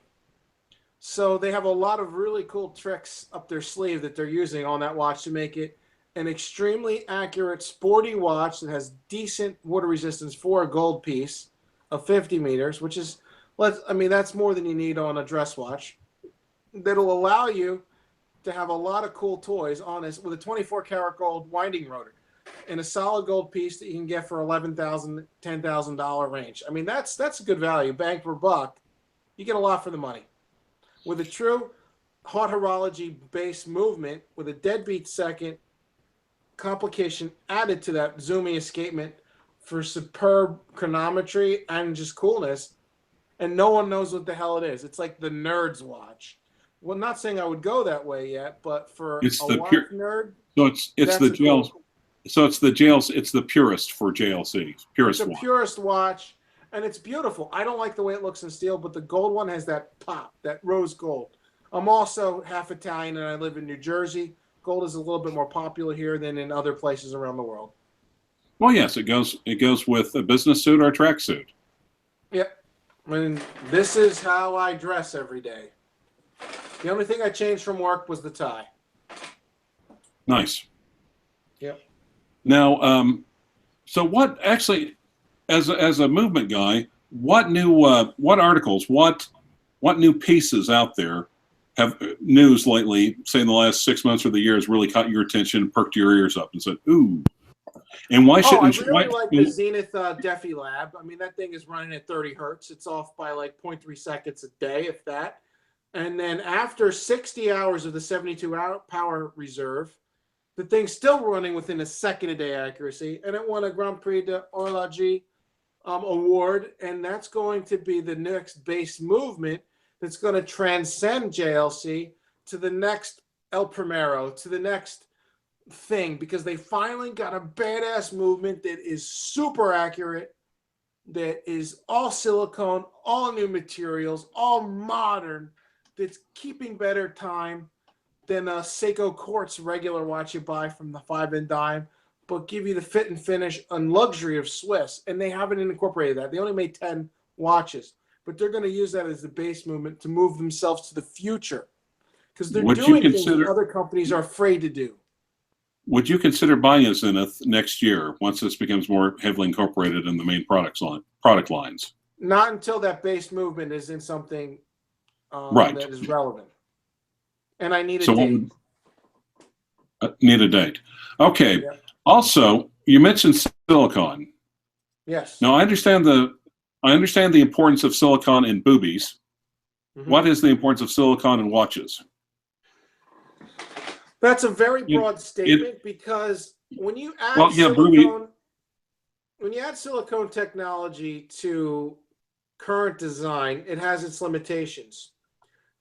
So they have a lot of really cool tricks up their sleeve that they're using on that watch to make it an extremely accurate, sporty watch that has decent water resistance for a gold piece of 50 meters, which is, that's more than you need on a dress watch. That'll allow you to have a lot of cool toys on this with a 24-karat gold winding rotor and a solid gold piece that you can get for $11,000, $10,000 range. I mean, that's a good value, bang for buck. You get a lot for the money. With a true hot horology base movement with a deadbeat second complication added to that zoomy escapement for superb chronometry and just coolness, and no one knows what the hell it is. It's like the nerd's watch. Well, not saying I would go that way yet, but for a watch nerd, so it's the gels. Cool. So it's the purist for JLC. Purist it's a purist watch. And it's beautiful. I don't like the way it looks in steel, but the gold one has that pop, that rose gold. I'm also half Italian, and I live in New Jersey. Gold is a little bit more popular here than in other places around the world. Well, yes, it goes with a business suit or a tracksuit. Yep. And this is how I dress every day. The only thing I changed from work was the tie. Nice. Yep. Now, so what actually... As a movement guy, what articles, what new pieces out there have news lately, say in the last 6 months or the year, has really caught your attention, perked your ears up, and said, "Ooh"? And why shouldn't? I really like the Zenith Defi Lab. I mean, that thing is running at 30 hertz. It's off by like 0.3 seconds a day, if that. And then after 60 hours of the 72-hour power reserve, the thing's still running within a second a day accuracy, and it won a Grand Prix de Horology award, and that's going to be the next base movement that's going to transcend JLC to the next El Primero, to the next thing, because they finally got a badass movement that is super accurate, that is all silicone, all new materials, all modern, that's keeping better time than a Seiko Quartz regular watch you buy from the 5 and dime, but give you the fit and finish and luxury of Swiss. And they haven't incorporated that. They only made 10 watches, but they're going to use that as the base movement to move themselves to the future, because they're doing things that other companies are afraid to do. Would you consider buying a Zenith next year once this becomes more heavily incorporated in the main product lines? Not until that base movement is in something right. that is relevant. And I need a date. Need a date. Okay. Yeah. Also, you mentioned silicon. Yes. Now, I understand the importance of silicon in boobies. Mm-hmm. What is the importance of silicon in watches? That's a very broad statement, because when you add silicone, when you add silicone technology to current design, it has its limitations.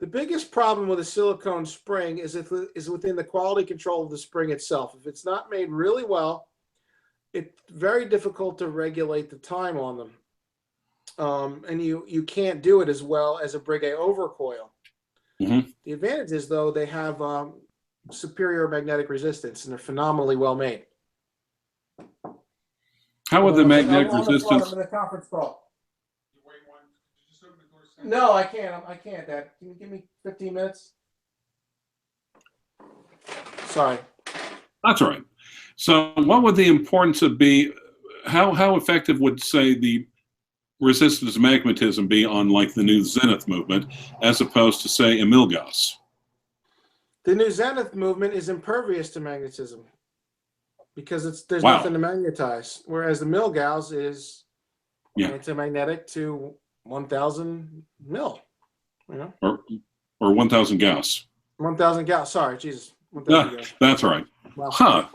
The biggest problem with a silicone spring is within the quality control of the spring itself. If it's not made really well, it's very difficult to regulate the time on them. And you can't do it as well as a Breguet overcoil. Mm-hmm. The advantage is, though, they have superior magnetic resistance, and they're phenomenally well made. How would the magnetic I'm resistance? in the conference call. No, I can't. I can't, Dad. Can you give me 15 minutes? Sorry. That's all right. So what would the importance of be, how effective would, say, the resistance to magnetism be on, like, the new Zenith movement as opposed to, say, a Milgauss? The new Zenith movement is impervious to magnetism because there's Wow. nothing to magnetize, whereas the Milgauss is anti-magnetic to 1,000 mil. You know? Or 1,000 Gauss. 1,000 Gauss. Sorry, Jesus. 1,000 Gauss. That's all right. Wow. Huh.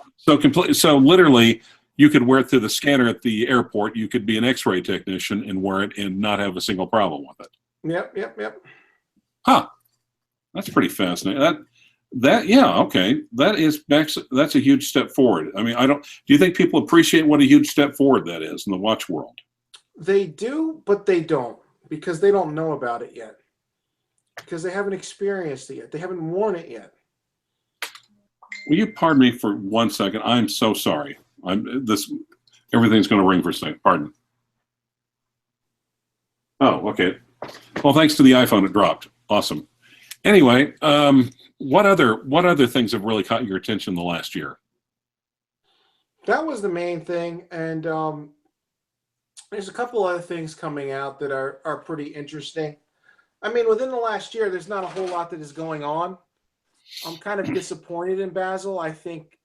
So literally, you could wear it through the scanner at the airport. You could be an X-ray technician and wear it and not have a single problem with it. Yep. Huh. That's pretty fascinating. Okay. That's a huge step forward. I mean, do you think people appreciate what a huge step forward that is in the watch world? They do, but they don't, because they don't know about it yet. Because they haven't experienced it yet. They haven't worn it yet. Will you pardon me for 1 second? I'm so sorry. Everything's going to ring for a second. Pardon. Oh, okay. Well, thanks to the iPhone, it dropped. Awesome. Anyway, what other things have really caught your attention the last year? That was the main thing, and there's a couple other things coming out that are pretty interesting. I mean, within the last year, there's not a whole lot that is going on. I'm kind of disappointed in Basil. I think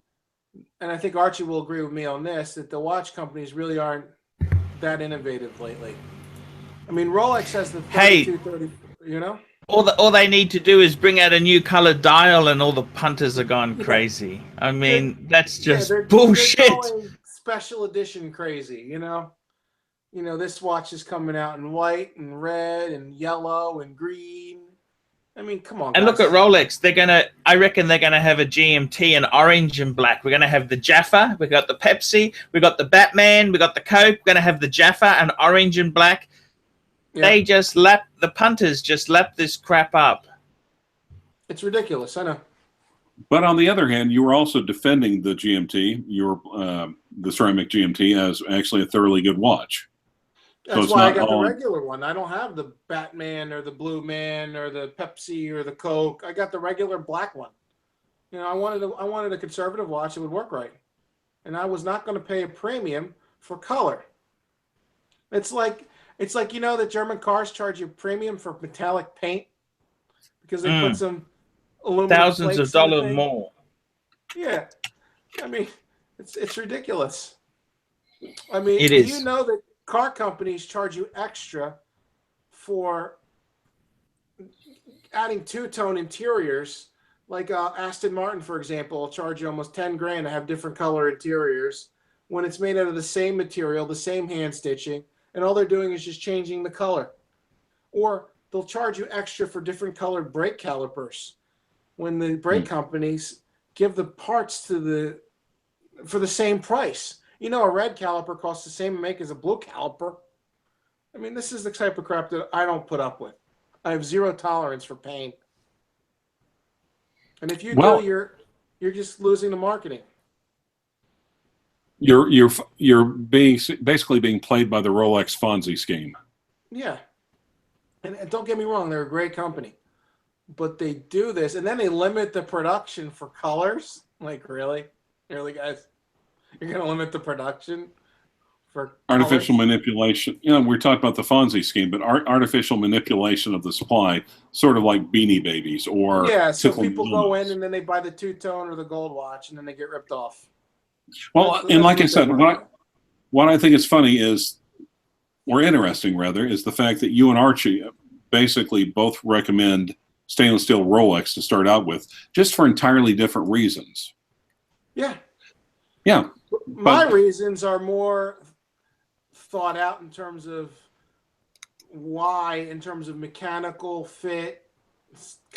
Archie will agree with me on this, that the watch companies really aren't that innovative lately. I mean, Rolex has the 3230, you know? All they need to do is bring out a new colored dial and all the punters are gone crazy. I mean, that's just bullshit. They're going special edition crazy, you know? You know, this watch is coming out in white and red and yellow and green. I mean, come on, and guys. look at Rolex. I reckon they're gonna have a GMT in orange and black. We're gonna have the Jaffa. We got the Pepsi. We got the Batman. We got the Coke. We're gonna have the Jaffa and orange and black. Yeah. The punters just lap this crap up. It's ridiculous. I know. But on the other hand, you were also defending the GMT, the ceramic GMT, as actually a thoroughly good watch. That's why I got the regular one. I don't have the Batman or the Blue Man or the Pepsi or the Coke. I got the regular black one. You know, I wanted a conservative watch that would work right, and I was not going to pay a premium for color. It's like you know that German cars charge you premium for metallic paint because they put some aluminum thousands of dollars more. Yeah, I mean it's ridiculous. I mean, it is. You know that car companies charge you extra for adding two-tone interiors, like Aston Martin, for example, will charge you almost 10 grand to have different color interiors when it's made out of the same material, the same hand stitching, and all they're doing is just changing the color. Or they'll charge you extra for different colored brake calipers when the brake companies give the parts for the same price. You know, a red caliper costs the same to make as a blue caliper. I mean, this is the type of crap that I don't put up with. I have zero tolerance for pain. And if you do, you're just losing the marketing. You're basically being played by the Rolex Fonzie scheme. Yeah. And don't get me wrong, they're a great company. But they do this, and then they limit the production for colors. Like, really? Really, guys? You're going to limit the production for artificial colors? Manipulation. You know, we're talking about the Fonzie scheme, but artificial manipulation of the supply, sort of like Beanie Babies or so people go in and then they buy the two-tone or the gold watch, and then they get ripped off. Well, and like I said, what I think is funny is, or interesting rather, is the fact that you and Archie basically both recommend stainless steel Rolex to start out with, just for entirely different reasons. Yeah. Yeah. My reasons are more thought out in terms of why, in terms of mechanical fit,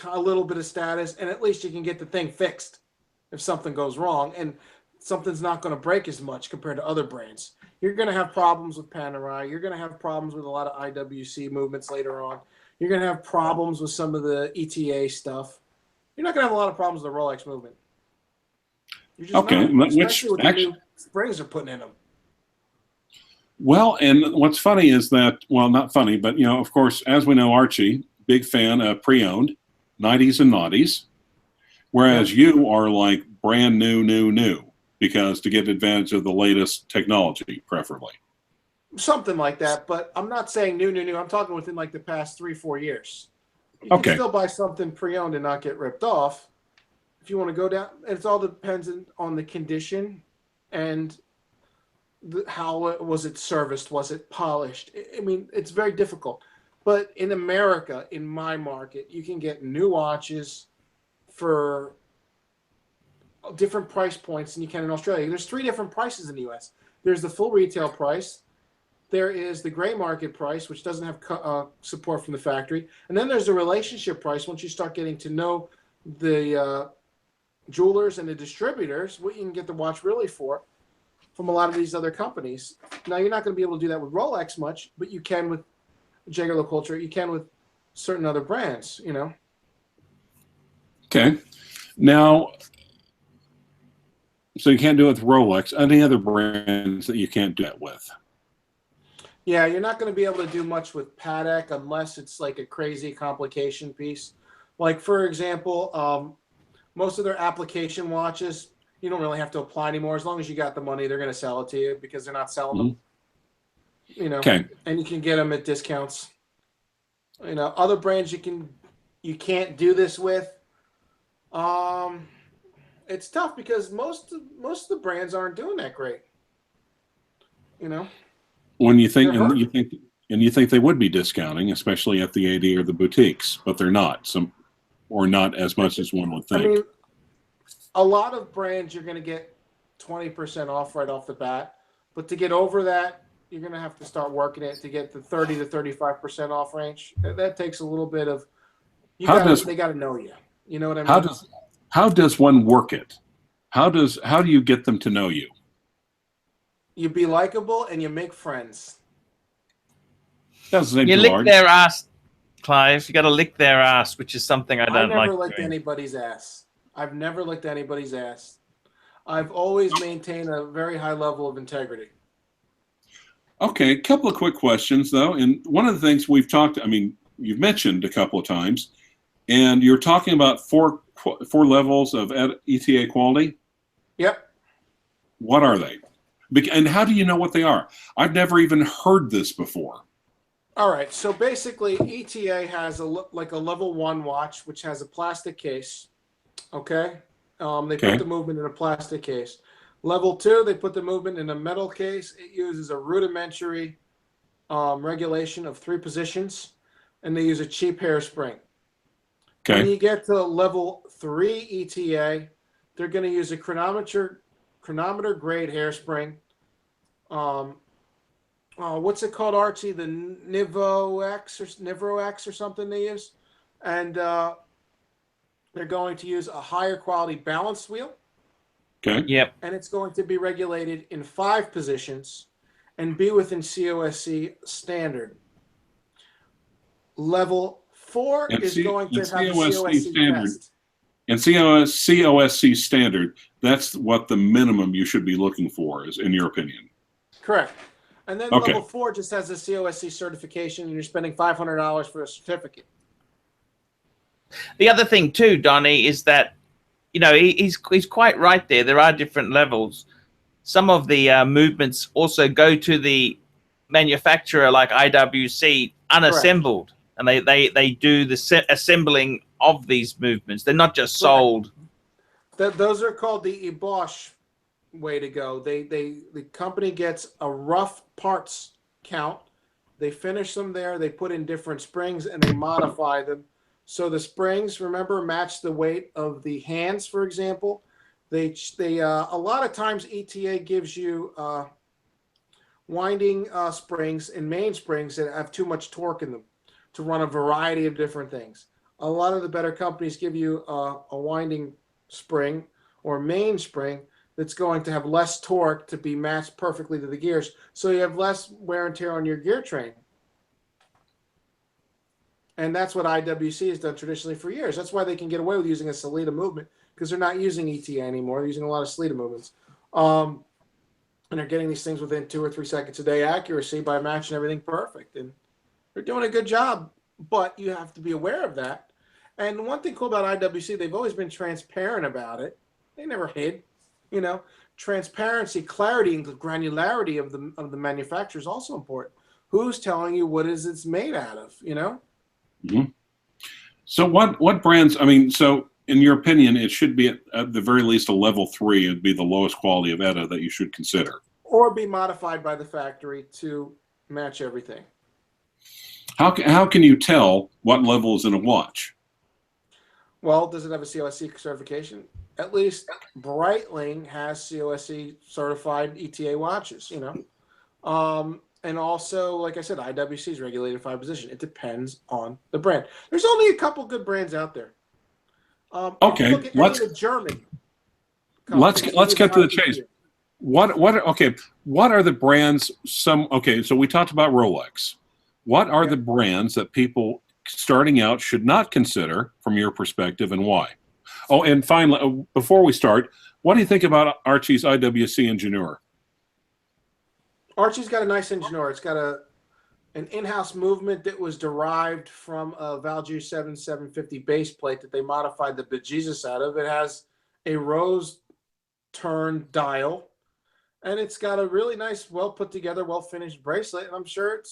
a little bit of status, and at least you can get the thing fixed if something goes wrong, and something's not going to break as much compared to other brands. You're going to have problems with Panerai. You're going to have problems with a lot of IWC movements later on. You're going to have problems with some of the ETA stuff. You're not going to have a lot of problems with the Rolex movement. You're just Okay, not, especially which with the new springs they're putting in them. Well, and what's funny is that, well, not funny, but, you know, of course, as we know, Archie, big fan of pre-owned, 90s and naughties, whereas you are like brand new, because to get advantage of the latest technology, preferably. Something like that, but I'm not saying new. I'm talking within like the past 3-4 years. You Okay. can still buy something pre-owned and not get ripped off. If you want to go down, it's all dependent on the condition and how was it serviced, was it polished. I mean, it's very difficult. But in America, in my market, you can get new watches for different price points than you can in Australia. There's 3 different prices in the US. There's the full retail price. There is the gray market price, which doesn't have support from the factory. And then there's the relationship price once you start getting to know the jewelers and the distributors, what you can get the watch really for from a lot of these other companies. Now, you're not going to be able to do that with Rolex much, but you can with Jaeger-LeCoultre. You can with certain other brands, you know. Okay. Now, so you can't do it with Rolex. Any other brands that you can't do that with? Yeah, you're not going to be able to do much with Patek unless it's like a crazy complication piece. Like, for example, most of their application watches, you don't really have to apply anymore. As long as you got the money, they're going to sell it to you because they're not selling them. You know, Okay. and you can get them at discounts. You know, other brands you can't do this with. It's tough because most of the brands aren't doing that great. You know, When you think, They're and hurting. you think they would be discounting, especially at the AD or the boutiques, but they're not. Or not as much as one would think. I mean, a lot of brands you're going to get 20% off right off the bat, but to get over that, you're going to have to start working it to get the 30 to 35% off range. That takes a little bit of. They got to know you. You know what I mean? How does one work it? How do you get them to know you? You be likable and you make friends. You lick their ass, Clive. You got to lick their ass, which is something I don't like. I never licked anybody's ass. I've never licked anybody's ass. I've always maintained a very high level of integrity. Okay, a couple of quick questions, though. And one of the things we've talked, I mean, you've mentioned a couple of times, and you're talking about four levels of ETA quality. Yep. What are they? And how do you know what they are? I've never even heard this before. All right. So basically, ETA has like a level 1 watch, which has a plastic case. Okay. They put the movement in a plastic case. Level 2, they put the movement in a metal case. It uses a rudimentary regulation of 3 positions, and they use a cheap hairspring. Okay. When you get to level 3 ETA, they're going to use a chronometer grade hairspring. What's it called, Archie? The Nivo X or something they use, and they're going to use a higher quality balance wheel. Okay. Yep. And it's going to be regulated in 5 positions and be within COSC standard. Level 4 is going to have the COSC standard. test. And COSC standard, that's what the minimum you should be looking for, is in your opinion. Correct. And then level 4 just has a COSC certification, and you're spending $500 for a certificate. The other thing too, Donnie, is that, you know, he's quite right there. There are different levels. Some of the movements also go to the manufacturer, like IWC, unassembled. Correct. And they do the assembling of these movements. They're not just sold. Those are called the EBOSH way to go. The company gets a rough parts count. They finish them there. They put in different springs and they modify them. So the springs, remember, match the weight of the hands, for example. They a lot of times ETA gives you winding springs and mainsprings that have too much torque in them to run a variety of different things. A lot of the better companies give you a winding spring or mainspring that's going to have less torque to be matched perfectly to the gears, so you have less wear and tear on your gear train. And that's what IWC has done traditionally for years. That's why they can get away with using a Salida movement, because they're not using ETA anymore. They're using a lot of Salida movements. And they're getting these things within 2 or 3 seconds a day accuracy by matching everything perfect. And they're doing a good job, but you have to be aware of that. And one thing cool about IWC, they've always been transparent about it. They never hid. You know, transparency, clarity, and granularity of the manufacturer is also important. Who's telling you what is it's made out of, you know? Mm-hmm. So what brands, I mean, so in your opinion, it should be at the very least a level 3. It'd be the lowest quality of ETA that you should consider. Or be modified by the factory to match everything. How can you tell what level is in a watch? Well, does it have a COSC certification? At least Breitling has COSC certified ETA watches, you know. And also, like I said, IWC is regulated 5 position. It depends on the brand. There's only a couple good brands out there. Okay, let's get to the chase. What are the brands? So we talked about Rolex. What are the brands that people starting out should not consider from your perspective, and why? Oh, and finally, before we start, what do you think about Archie's IWC Ingenieur? Archie's got a nice Ingenieur. It's got an in-house movement that was derived from a Valjoux 750 base plate that they modified the bejesus out of. It has a rose turn dial, and it's got a really nice, well put together, well finished bracelet. And I'm sure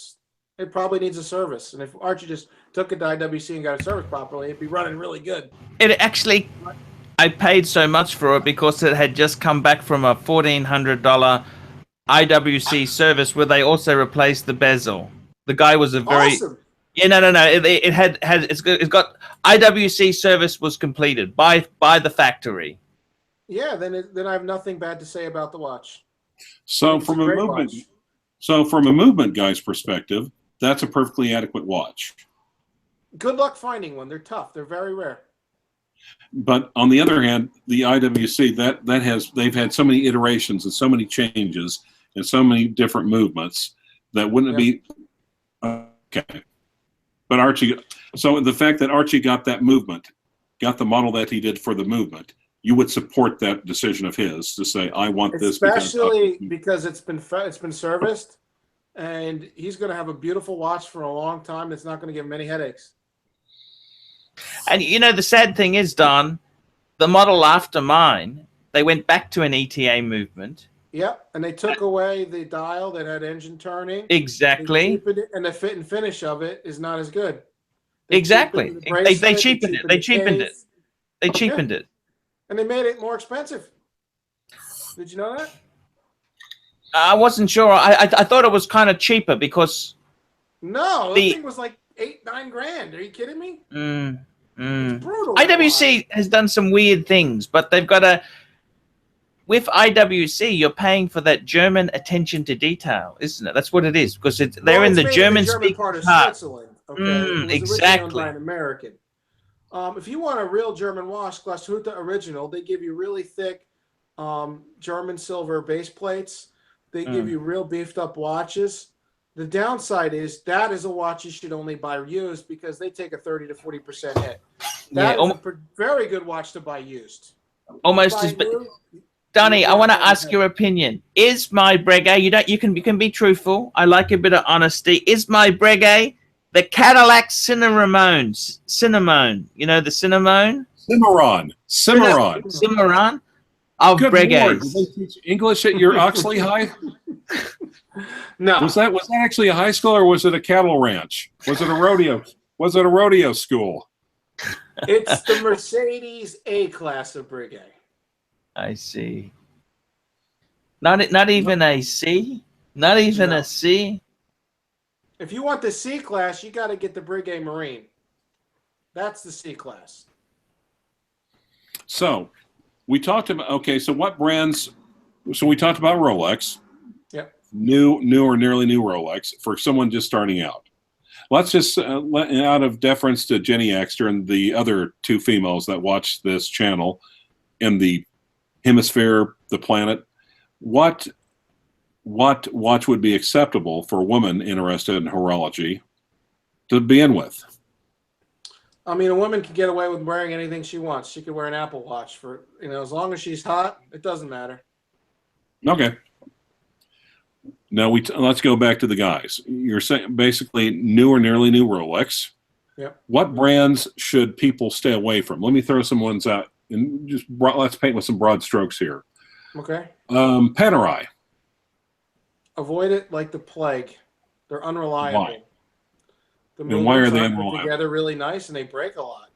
it probably needs a service. And if Archie just took it to IWC and got it serviced properly, it'd be running really good. It actually, I paid so much for it because it had just come back from a $1,400 IWC service where they also replaced the bezel. The guy was a very awesome. Yeah, no. It's got IWC service was completed by the factory. Yeah, then I have nothing bad to say about the watch. So from a movement guy's perspective, that's a perfectly adequate watch. Good luck finding one. They're tough. They're very rare. But on the other hand, the IWC they've had so many iterations and so many changes and so many different movements that wouldn't be okay. But Archie, so the fact that Archie got that movement, got the model that he did for the movement, you would support that decision of his to say, I want this, especially because it's been serviced, and he's going to have a beautiful watch for a long time. That's not going to give him any headaches. And you know, the sad thing is, Don, the model after mine, they went back to an ETA movement. Yep, and they took away the dial that had engine turning. Exactly. And the fit and finish of it is not as good. They cheapened it. They cheapened it. They cheapened it. And they made it more expensive. Did you know that? I wasn't sure. I thought it was kind of cheaper because... No, the thing was like $8-9 grand. Are you kidding me? It's brutal. IWC has done some weird things, but they've got a... With IWC, you're paying for that German attention to detail, isn't it? That's what it is, because they're in the German-speaking part of Switzerland. Okay, it was exactly. Owned by an American. If you want a real German watch, Glashütte original, they give you really thick German silver base plates. They give you real beefed up watches. The downside is that is a watch you should only buy used because they take a 30 to 40% hit. That is a very good watch to buy used. Almost as Donnie, I want to ask your opinion. Is my Breguet, you can be truthful. I like a bit of honesty. Is my Breguet the Cadillac Cinnamon? You know the Cinnamon? Cimarron of Breguet. Did they teach English at your Oxley High? No. Was that actually a high school, or was it a cattle ranch? Was it a rodeo? Was it a rodeo school? It's the Mercedes A class of Breguet. I see. Not even a C? Not even a C? If you want the C class, you got to get the Breguet Marine. That's the C class. So we talked about, so what brands, so we talked about Rolex. Yep. new or nearly new Rolex for someone just starting out? Let's just, out of deference to Jenny Exter and the other two females that watch this channel in the hemisphere, the planet, what watch would be acceptable for a woman interested in horology to begin with? I mean, a woman can get away with wearing anything she wants. She could wear an Apple Watch for, as long as she's hot, it doesn't matter. Okay. Now let's go back to the guys. You're saying basically new or nearly new Rolex. Yep. What brands should people stay away from? Let me throw some ones out and just let's paint with some broad strokes here. Okay. Panerai. Avoid it like the plague. They're unreliable. Why? The And why are they movements aren't put unreliable? together really nice, and they break a lot.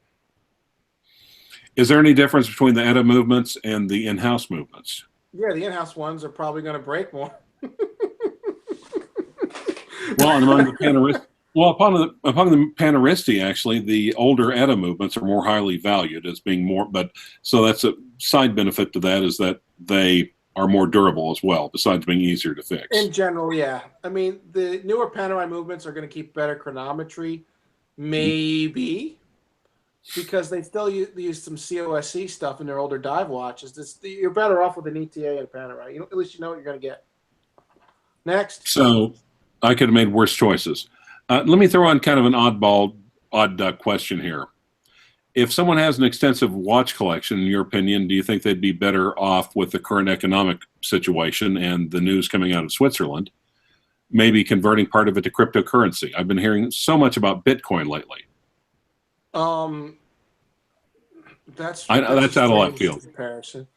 Is there any difference between the ETA movements and the in-house movements? Yeah, the in-house ones are probably going to break more. Well, and among the Panaristi, upon the Panaristi, actually, the older ETA movements are more highly valued as being more. But so that's a side benefit to that, is that they are more durable as well, besides being easier to fix. In general, yeah. I mean, the newer Panerai movements are going to keep better chronometry, maybe, because they still use some COSC stuff in their older dive watches. You're better off with an ETA and Panerai. At least you know what you're going to get. Next. So I could have made worse choices. Let me throw on kind of an odd duck question here. If someone has an extensive watch collection, in your opinion, do you think they'd be better off with the current economic situation and the news coming out of Switzerland, maybe converting part of it to cryptocurrency? I've been hearing so much about Bitcoin lately. That's out of left field. Comparison.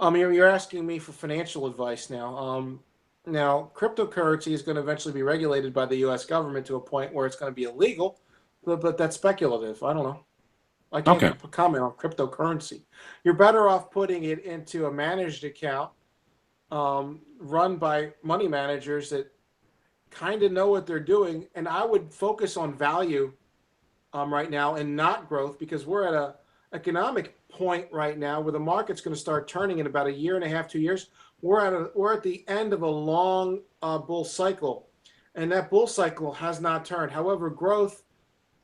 You're asking me for financial advice now. Now, cryptocurrency is going to eventually be regulated by the U.S. government to a point where it's going to be illegal, but that's speculative. I don't know. I can't comment on cryptocurrency. You're better off putting it into a managed account run by money managers that kind of know what they're doing. And I would focus on value right now and not growth, because we're at an economic point right now where the market's going to start turning in about a year and a half, 2 years. We're at the end of a long bull cycle, and that bull cycle has not turned. However, growth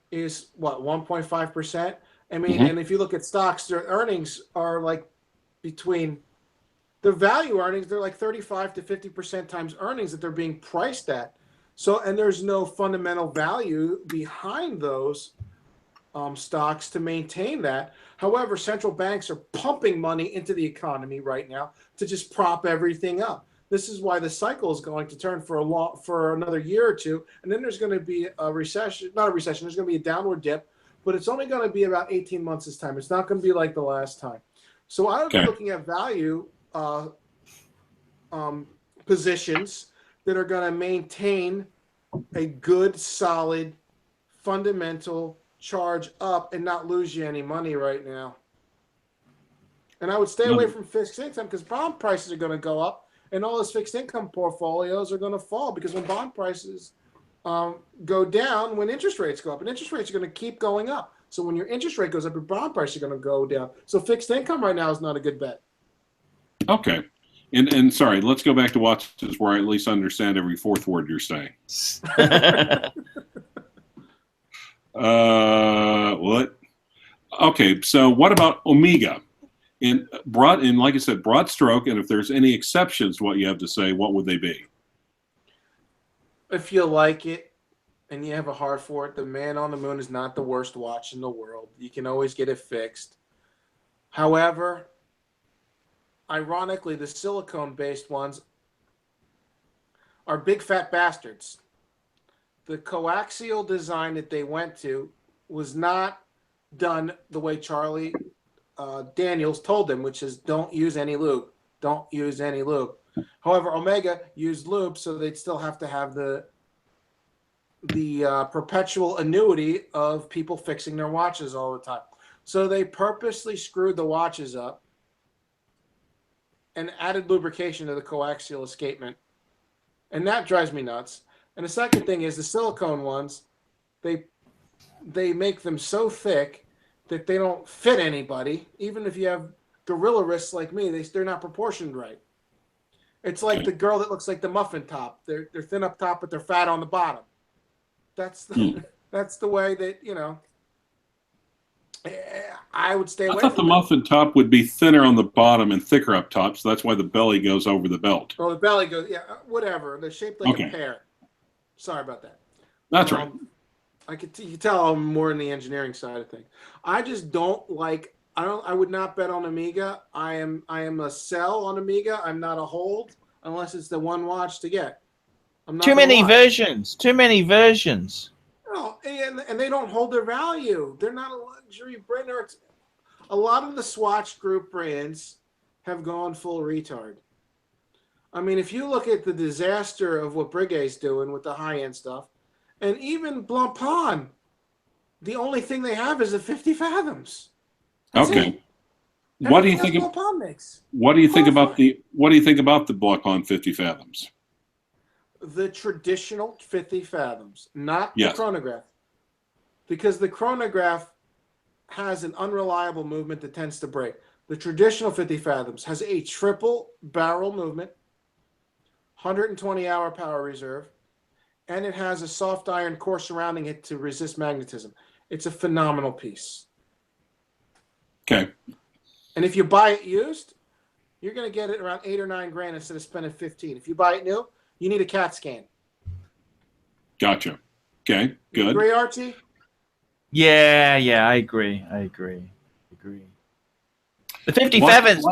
is 1.5%. I mean, and if you look at stocks, their earnings are like their value earnings, they're like 35 to 50% times earnings that they're being priced at. So, and there's no fundamental value behind those stocks to maintain that. However, central banks are pumping money into the economy right now to just prop everything up. This is why the cycle is going to turn for another year or two, and then there's going to be a recession. Not a recession. There's going to be a downward dip, but it's only going to be about 18 months this time. It's not going to be like the last time. So I would be looking at value positions that are going to maintain a good, solid, fundamental charge up and not lose you any money right now. And I would stay away from fixed income, because bond prices are going to go up and all those fixed income portfolios are going to fall, because when bond prices go down, when interest rates go up, and interest rates are going to keep going up. So when your interest rate goes up, your bond price is going to go down. So fixed income right now is not a good bet. Okay. And sorry, let's go back to watches where I at least understand every fourth word you're saying. What? Okay, so what about Omega? In like I said, broad stroke, and if there's any exceptions to what you have to say, what would they be? If you like it and you have a heart for it, the Man on the Moon is not the worst watch in the world. You can always get it fixed. However, ironically, the silicone-based ones are big fat bastards. The coaxial design that they went to was not done the way Charlie Daniels told them, which is don't use any lube. Don't use any lube. However, Omega used lube, so they'd still have to have the perpetual annuity of people fixing their watches all the time. So they purposely screwed the watches up and added lubrication to the coaxial escapement. And that drives me nuts. And the second thing is the silicone ones, they make them so thick that they don't fit anybody. Even if you have gorilla wrists like me, they're not proportioned right. It's like Okay. the girl that looks like the muffin top. They're thin up top, but they're fat on the bottom. That's the that's the way that, you know, I would stay I away thought the from it. muffin top would be thinner on the bottom and thicker up top, so that's why the belly goes over the belt. Or the belly goes, yeah, whatever. They're shaped like a Okay. pear. Sorry about that. That's right. You can tell I'm more in the engineering side of things. I just don't like. I would not bet on Amiga. I am a sell on Amiga. I'm not a hold unless it's the one watch to get. I'm not Too gonna many lie. versions. Too many versions. No, and they don't hold their value. They're not a luxury brand. A lot of the Swatch Group brands have gone full retard. I mean, if you look at the disaster of what Breguet's doing with the high-end stuff, and even Blancpain, the only thing they have is the 50 fathoms. That's Okay. it. What do you Everything think? else Blancpain makes. What do you think about Horrifying. the Blancpain 50 fathoms? The traditional 50 fathoms, not Yes. the chronograph, because the chronograph has an unreliable movement that tends to break. The traditional 50 fathoms has a triple barrel movement, 120-hour power reserve, and it has a soft iron core surrounding it to resist magnetism. It's a phenomenal piece. Okay. And if you buy it used, you're going to get it around 8 or 9 grand instead of spending 15. If you buy it new, you need a CAT scan. Gotcha. Okay. You Good. agree, Archie? Yeah, I agree. The 57s,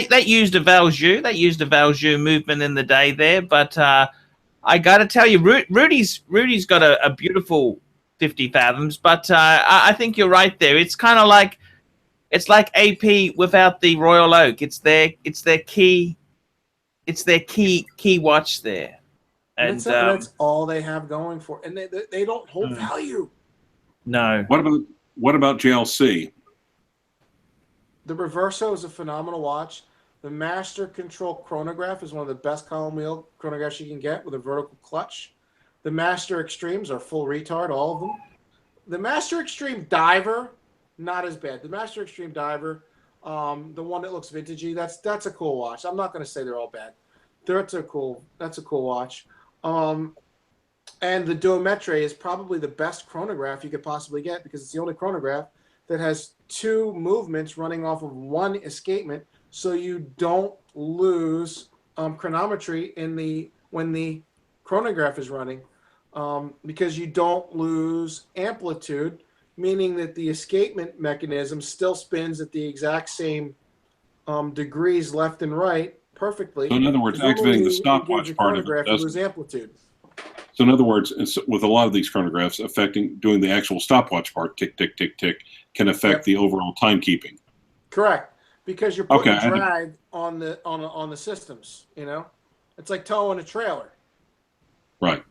they used a Valjoux. They used a Valjoux movement in the day there, but I got to tell you, Rudy's got a beautiful 50 fathoms, but I think you're right there. It's kind of like AP without the Royal Oak. It's their key watch there, and that's all they have going for, and they don't hold value. No. What about JLC? The Reverso is a phenomenal watch. The Master Control Chronograph is one of the best column wheel chronographs you can get with a vertical clutch. The Master Extremes are full retard, all of them. The Master Extreme Diver, not as bad. The Master Extreme Diver, the one that looks vintagey, that's a cool watch. I'm not going to say they're all bad. That's a cool watch. And the Duometre is probably the best chronograph you could possibly get because it's the only chronograph that has 2 movements running off of 1 escapement, so you don't lose chronometry when the chronograph is running, because you don't lose amplitude, meaning that the escapement mechanism still spins at the exact same degrees left and right perfectly. So in other words, activating the stopwatch part of it you lose doesn't. amplitude. So in other words, with a lot of these chronographs, doing the actual stopwatch part, tick, tick, tick, tick, can affect the overall timekeeping. Correct, because you're putting drag on the systems. You know, it's like towing a trailer. Right.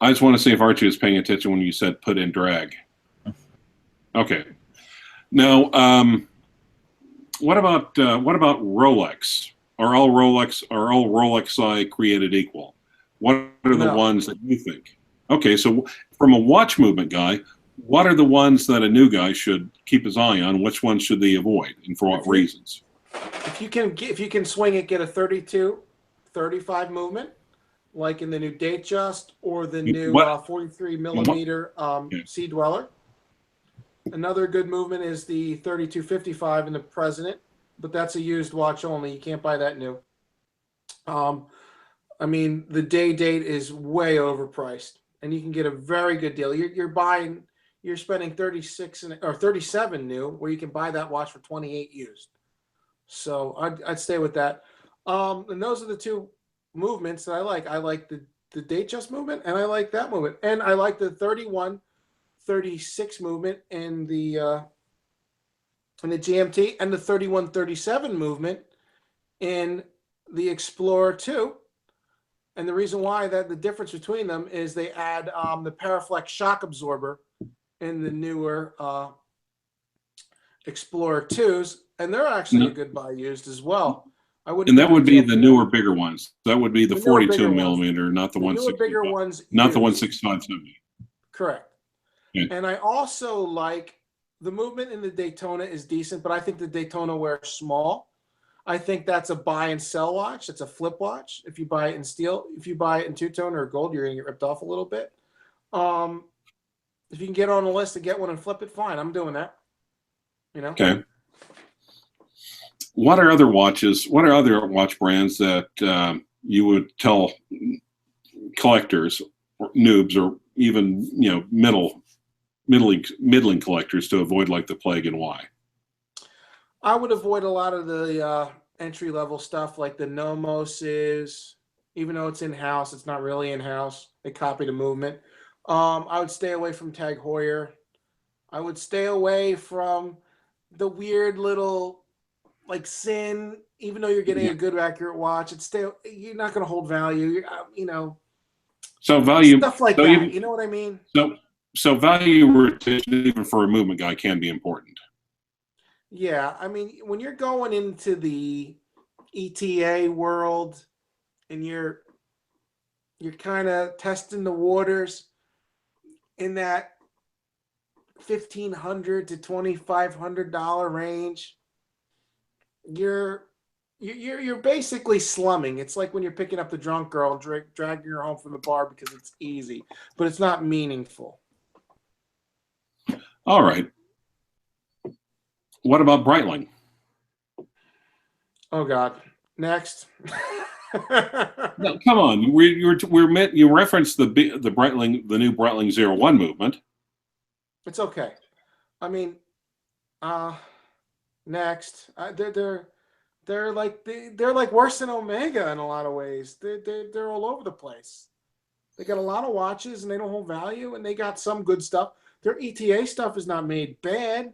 I just want to see if Archie was paying attention when you said put in drag. Okay. Now, what about Rolex? Are all Rolex created equal? What are the ones that you think? Okay, so from a watch movement guy, what are the ones that a new guy should keep his eye on? Which ones should they avoid, and for what reasons? If you can swing it, get a 32, 35 movement, like in the new Datejust or the new 43 millimeter Sea Dweller. Another good movement is the 3255 in the President, but that's a used watch only. You can't buy that new. I mean, the day date is way overpriced, and you can get a very good deal. You're spending 36 or 37 new, where you can buy that watch for 28 used. So I'd stay with that. And those are the 2 movements that I like. I like the Datejust movement, and I like that movement, and I like the 31-36 movement in the GMT, and the 31-37 movement in the Explorer 2. And the reason why the difference between them is they add the Paraflex shock absorber in the newer Explorer 2s, and they're actually a good buy used as well. And that would be the newer, bigger ones. That would be the 42 millimeter, not the 165. Bigger ones, not the 165/70. Correct. Yeah. And I also like the movement in the Daytona is decent, but I think the Daytona wears small. I think that's a buy and sell watch. It's a flip watch. If you buy it in steel, if you buy it in two-tone or gold, you're going to get ripped off a little bit. If you can get on the list to get one and flip it, fine. I'm doing that. You know? Okay. What are other watches? What are other watch brands that you would tell collectors, or noobs, or even middling collectors to avoid like the plague, and why? I would avoid a lot of the entry-level stuff like the Nomoses. Even though it's in-house, it's not really in-house. They copy the movement. I would stay away from Tag Heuer. I would stay away from the weird little like Sin. Even though you're getting a good accurate watch, you're not going to hold value. So value stuff like that. You know what I mean? So value retention, even for a movement guy, can be important. Yeah, I mean, when you're going into the ETA world and you're kind of testing the waters in that $1,500 to $2,500 range, you're basically slumming. It's like when you're picking up the drunk girl and dragging her home from the bar because it's easy, but it's not meaningful. All right. What about Breitling? Oh God! Next. No, come on. You referenced the Breitling, the new Breitling 01 movement. It's okay. I mean, next. They're like worse than Omega in a lot of ways. They're all over the place. They got a lot of watches and they don't hold value, and they got some good stuff. Their ETA stuff is not made bad,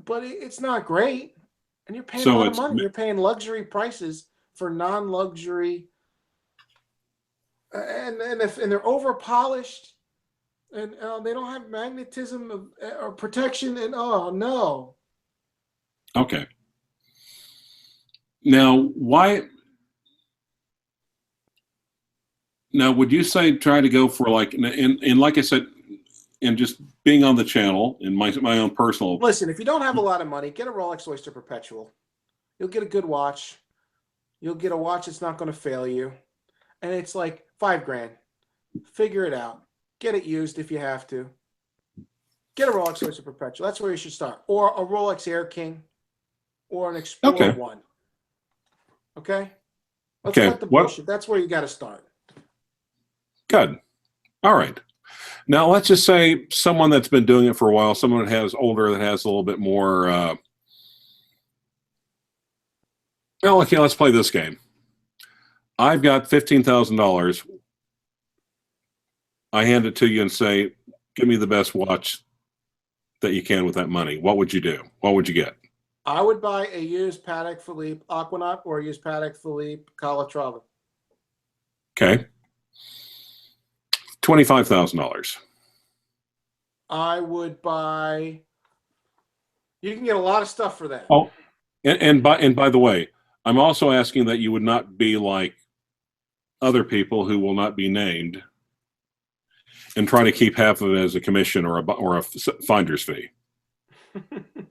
but it's not great. And you're paying a lot of money. You're paying luxury prices for non-luxury, and they're over polished, and they don't have magnetism or protection. And oh no. Okay. Now, why? Now, would you say try to go for like, and like I said, and just being on the channel in my own personal. Listen, if you don't have a lot of money, get a Rolex Oyster Perpetual. You'll get a good watch. You'll get a watch that's not going to fail you, and it's like $5,000. Figure it out. Get it used if you have to. Get a Rolex Oyster Perpetual. That's where you should start, or a Rolex Air King, or an Explorer 1. Okay. Let's cut the bullshit. That's where you got to start. Good. All right. Now, let's just say someone that's been doing it for a while, someone that has older, that has a little bit more. Well, okay, let's play this game. I've got $15,000. I hand it to you and say, give me the best watch that you can with that money. What would you do? What would you get? I would buy a used Patek Philippe Aquanaut or a used Patek Philippe Calatrava. Okay. $25,000. I would buy. You can get a lot of stuff for that. Oh, and by the way, I'm also asking that you would not be like other people who will not be named and try to keep half of it as a commission or a finder's fee.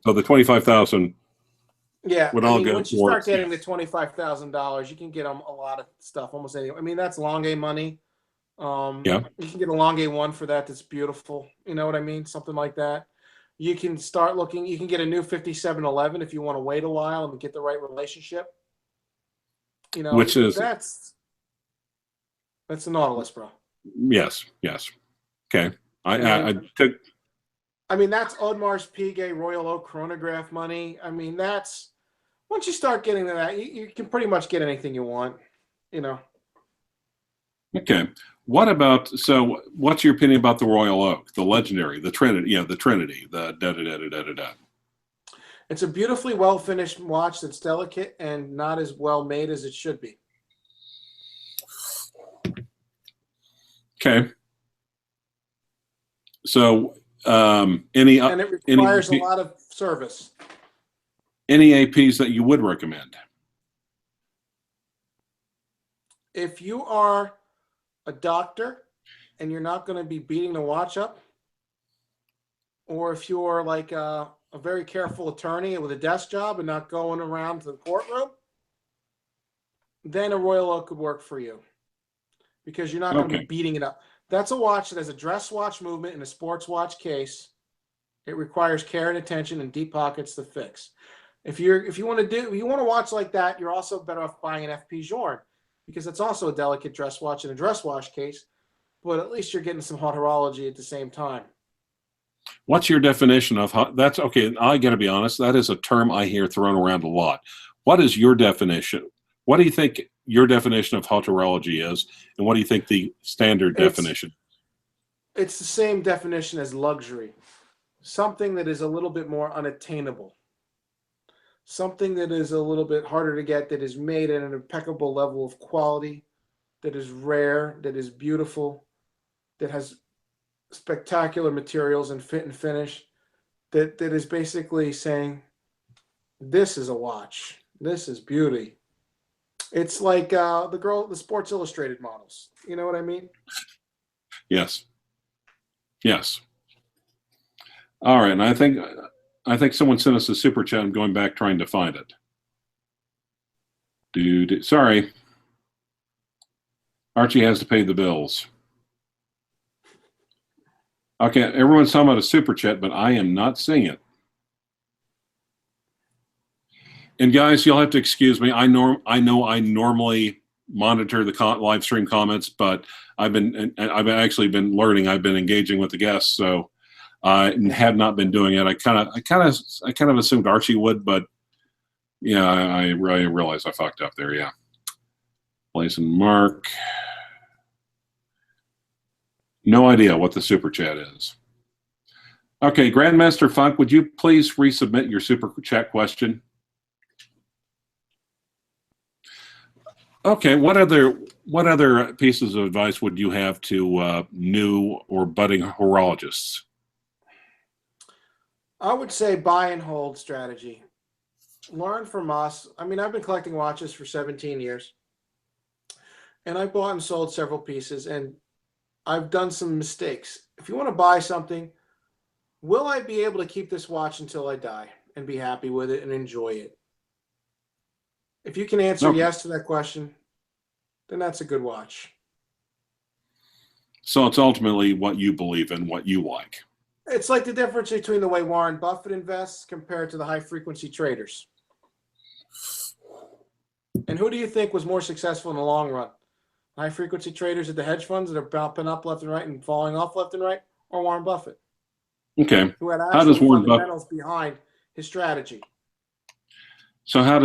So the $25,000. Yeah, would all go once you start getting the $25,000, you can get them a lot of stuff almost anywhere. I mean, that's Longue money. Yeah. You can get a Longue 1 for that. That's beautiful. You know what I mean? Something like that. You can start looking. You can get a new 5711 if you want to wait a while and get the right relationship. You know, which is that's the Nautilus, bro. Yes. Okay. I took. I mean, that's Audemars Piguet Royal Oak chronograph money. I mean, that's once you start getting to that, you can pretty much get anything you want. You know. Okay. So what's your opinion about the Royal Oak, the legendary, the Trinity, the Trinity, the da-da-da-da-da-da-da? It's a beautifully well-finished watch that's delicate and not as well made as it should be. Okay. So and it requires a lot of service. Any APs that you would recommend? If you are a doctor and you're not going to be beating the watch up, or if you're like a very careful attorney with a desk job and not going around to the courtroom, then a Royal Oak could work for you because you're not going to be beating it up. That's a watch that has a dress watch movement in a sports watch case. It requires care and attention and deep pockets to fix. If you want to watch like that, you're also better off buying an FP Journe because it's also a delicate dress watch in a dress watch case, but at least you're getting some horology at the same time. What's your definition of that's okay? I got to be honest. That is a term I hear thrown around a lot. What is your definition? What do you think your definition of horology is, and what do you think the standard definition? It's the same definition as luxury. Something that is a little bit more unattainable. Something that is a little bit harder to get, that is made at an impeccable level of quality, that is rare, that is beautiful, that has spectacular materials and fit and finish, that is basically saying, this is a watch. This is beauty. It's like the Sports Illustrated models. You know what I mean? Yes. Yes. All right, and I think someone sent us a super chat. I'm going back trying to find it. Dude, sorry. Archie has to pay the bills. Okay, everyone's talking about a super chat, but I am not seeing it. And guys, you'll have to excuse me. I know I normally monitor the live stream comments, but I've actually been learning. I've been engaging with the guests, so I have not been doing it. I kind of assumed Archie would, but yeah, I realized I fucked up there. Yeah, place and mark. No idea what the super chat is. Okay, Grandmaster Funk, would you please resubmit your super chat question? Okay, what other pieces of advice would you have to new or budding horologists? I would say buy and hold strategy. Learn from us. I mean, I've been collecting watches for 17 years, and I bought and sold several pieces, and I've done some mistakes. If you want to buy something, will I be able to keep this watch until I die and be happy with it and enjoy it? If you can answer yes to that question, then that's a good watch. So it's ultimately what you believe in, what you like. It's like the difference between the way Warren Buffett invests compared to the high-frequency traders. And who do you think was more successful in the long run? High-frequency traders at the hedge funds that are bouncing up left and right and falling off left and right, or Warren Buffett? Okay. Who had How does Warren fundamentals behind his strategy? So how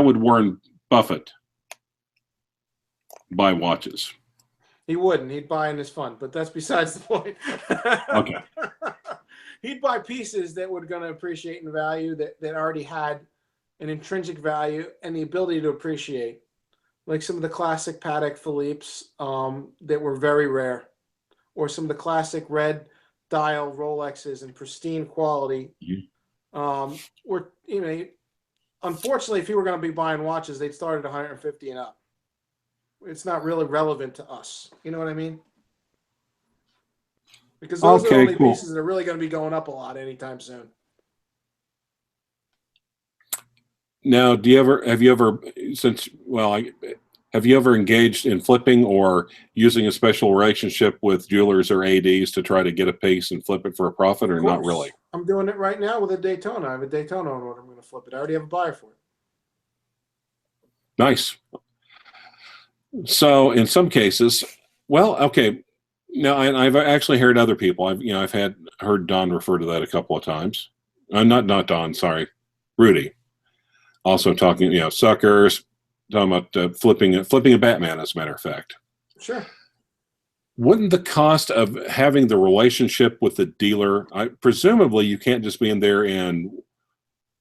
would Warren Buffett buy watches? He wouldn't. He'd buy in his fund, but that's besides the point. Okay. He'd buy pieces that were going to appreciate in value, that already had an intrinsic value and the ability to appreciate, like some of the classic Patek Philippe's that were very rare, or some of the classic red dial Rolexes in pristine quality. Or, you know, unfortunately, if you were going to be buying watches, they'd start at 150 and up. It's not really relevant to us. You know what I mean? Because those are the only pieces that are really going to be going up a lot anytime soon. Now, have you ever engaged in flipping or using a special relationship with jewelers or ADs to try to get a piece and flip it for a profit, or not really? I'm doing it right now with a Daytona. I have a Daytona on order. I'm going to flip it. I already have a buyer for it. Nice. So in some cases, well, okay. Now, I've actually heard other people. I've heard Don refer to that a couple of times. Not Don. Sorry, Rudy. Also talking, suckers. Talking about flipping a Batman, as a matter of fact. Sure. Wouldn't the cost of having the relationship with the dealer, presumably you can't just be in there and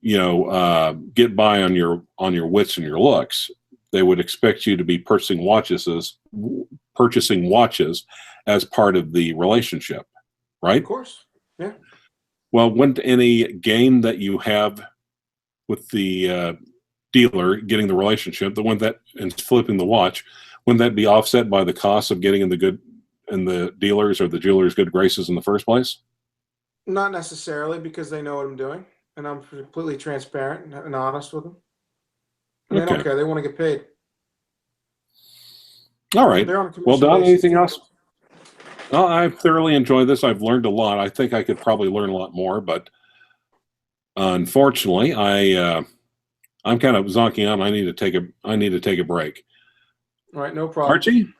get by on your wits and your looks. They would expect you to be purchasing watches as part of the relationship, right? Of course. Yeah. Well, wouldn't any gain that you have with the dealer getting the relationship, the one that and flipping the watch, wouldn't that be offset by the cost of getting in the dealers or the jeweler's good graces in the first place? Not necessarily, because they know what I'm doing, and I'm completely transparent and honest with them. And they don't Okay. care. They want to get paid. All right. They're on a Well, commission Don, basis. anything else? Well, I've thoroughly enjoyed this. I've learned a lot. I think I could probably learn a lot more, but unfortunately, I'm kind of zonking out. I need to take a break. All right, no problem.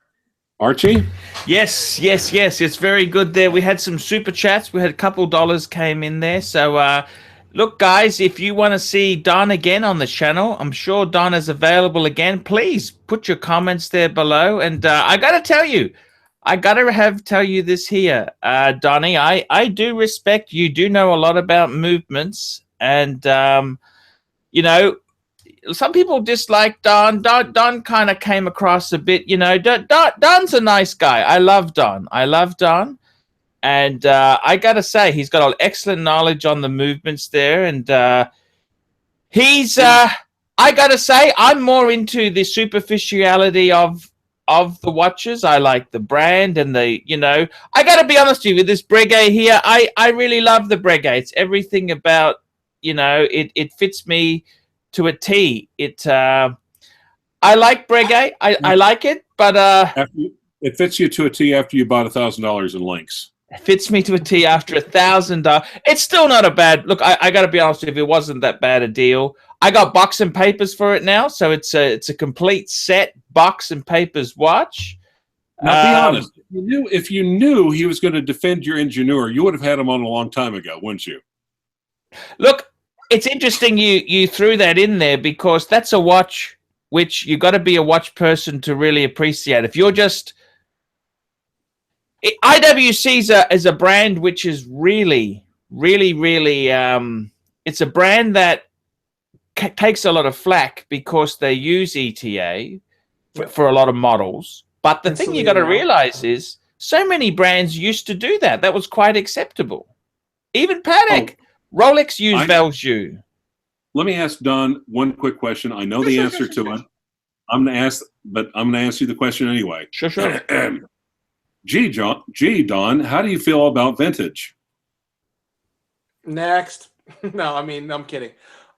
Archie? Yes, yes, yes. It's very good there. We had some super chats. We had a couple dollars came in there. So, look, guys, if you want to see Don again on the channel, I'm sure Don is available again. Please put your comments there below. And I got to tell you, tell you this here, Donnie. I do respect you. Do know a lot about movements, and you know, some people dislike Don. Don kind of came across a bit, Don's a nice guy. I love Don. And I gotta say, he's got an excellent knowledge on the movements there, and he's. I gotta say, I'm more into the superficiality of the watches. I like the brand and the. I gotta be honest with you, with this Breguet here, I really love the Breguet. It's everything about, it fits me to a T. I like Breguet. I like it, but It fits you to a T after you bought $1,000 in links. it fits me to a T after $1,000. It's still not a bad look. I got to be honest with you, it wasn't that bad a deal. I got box and papers for it now, so it's a complete set box and papers watch. Now, be honest. If you knew he was going to defend your Ingenieur, you would have had him on a long time ago, wouldn't you? Look, it's interesting you threw that in there, because that's a watch which you got to be a watch person to really appreciate. If you're just IWC is a brand which is really, really, really. It's a brand that takes a lot of flack because they use ETA for a lot of models. But the thing you got to realize is, so many brands used to do that. That was quite acceptable. Even Patek, Rolex used Valjoux. Let me ask Don one quick question. I know the answer to it. I'm going to ask you the question anyway. Sure. Gee, Don, how do you feel about vintage? Next. No, I mean, I'm kidding.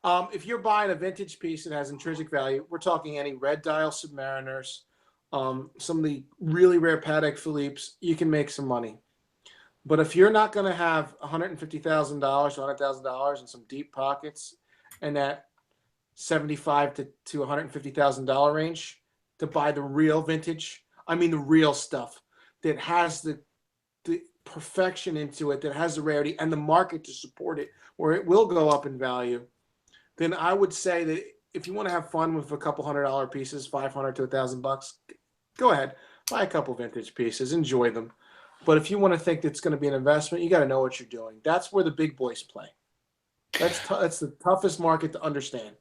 If you're buying a vintage piece that has intrinsic value, we're talking any red dial Submariners, some of the really rare Patek Philippe's, you can make some money. But if you're not going to have $150,000, $100,000 in some deep pockets, and that $75,000 to $150,000 range to buy the real vintage, I mean the real stuff that has the perfection into it, that has the rarity and the market to support it, where it will go up in value, then I would say that if you want to have fun with a couple $100 pieces, $500 to $1,000, go ahead, buy a couple vintage pieces, enjoy them. But if you want to think it's going to be an investment, you got to know what you're doing. That's where the big boys play. That's the toughest market to understand.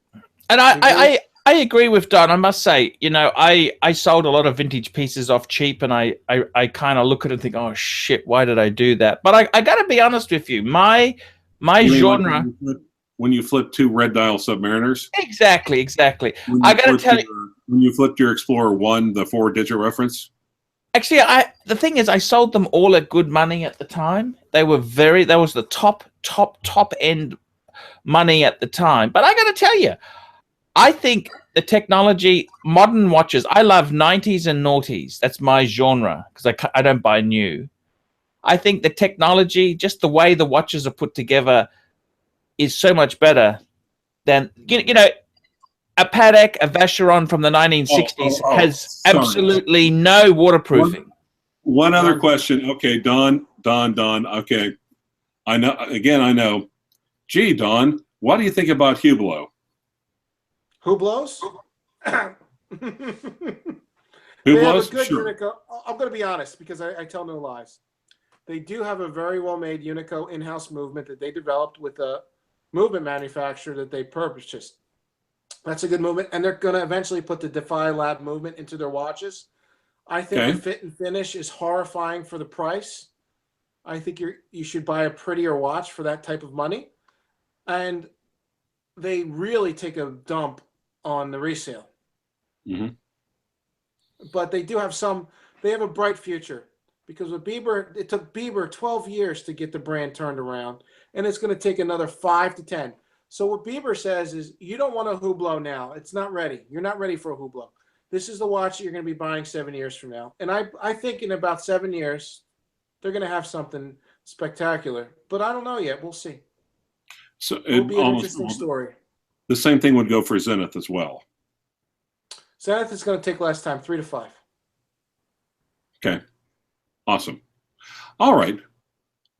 And I agree with Don. I must say, I sold a lot of vintage pieces off cheap, and I kind of look at it and think, oh shit, why did I do that? But I got to be honest with you, my genre. When you flip two red dial Submariners. Exactly. I got to tell you, when you flipped your Explorer 1, the 4-digit reference. Actually, the thing is, I sold them all at good money at the time. That was the top end money at the time. But I got to tell you, I think the technology, modern watches, I love 90s and noughties. That's my genre, because I don't buy new. I think the technology, just the way the watches are put together, is so much better than, a Patek, a Vacheron from the 1960s has absolutely no waterproofing. One other question. Okay, Don. Okay. I know. Gee, Don, what do you think about Hublot? Hublots? Hublot's? Sure. Unico. I'm going to be honest, because I tell no lies. They do have a very well-made Unico in-house movement that they developed with a movement manufacturer that they purchased. That's a good movement, and they're going to eventually put the Defy Lab movement into their watches. I think the fit and finish is horrifying for the price. I think you should buy a prettier watch for that type of money. And they really take a dump on the resale. Mm-hmm. But they do have they have a bright future. Because with Bieber, it took Bieber 12 years to get the brand turned around, and it's going to take another 5 to 10. So what Bieber says is, you don't want a Hublot now. It's not ready. You're not ready for a Hublot. This is the watch that you're going to be buying 7 years from now. And I think in about 7 years, they're going to have something spectacular. But I don't know yet. We'll see. So It'll be an interesting story. The same thing would go for Zenith as well. Zenith is going to take less time, 3 to 5. Okay, awesome. All right.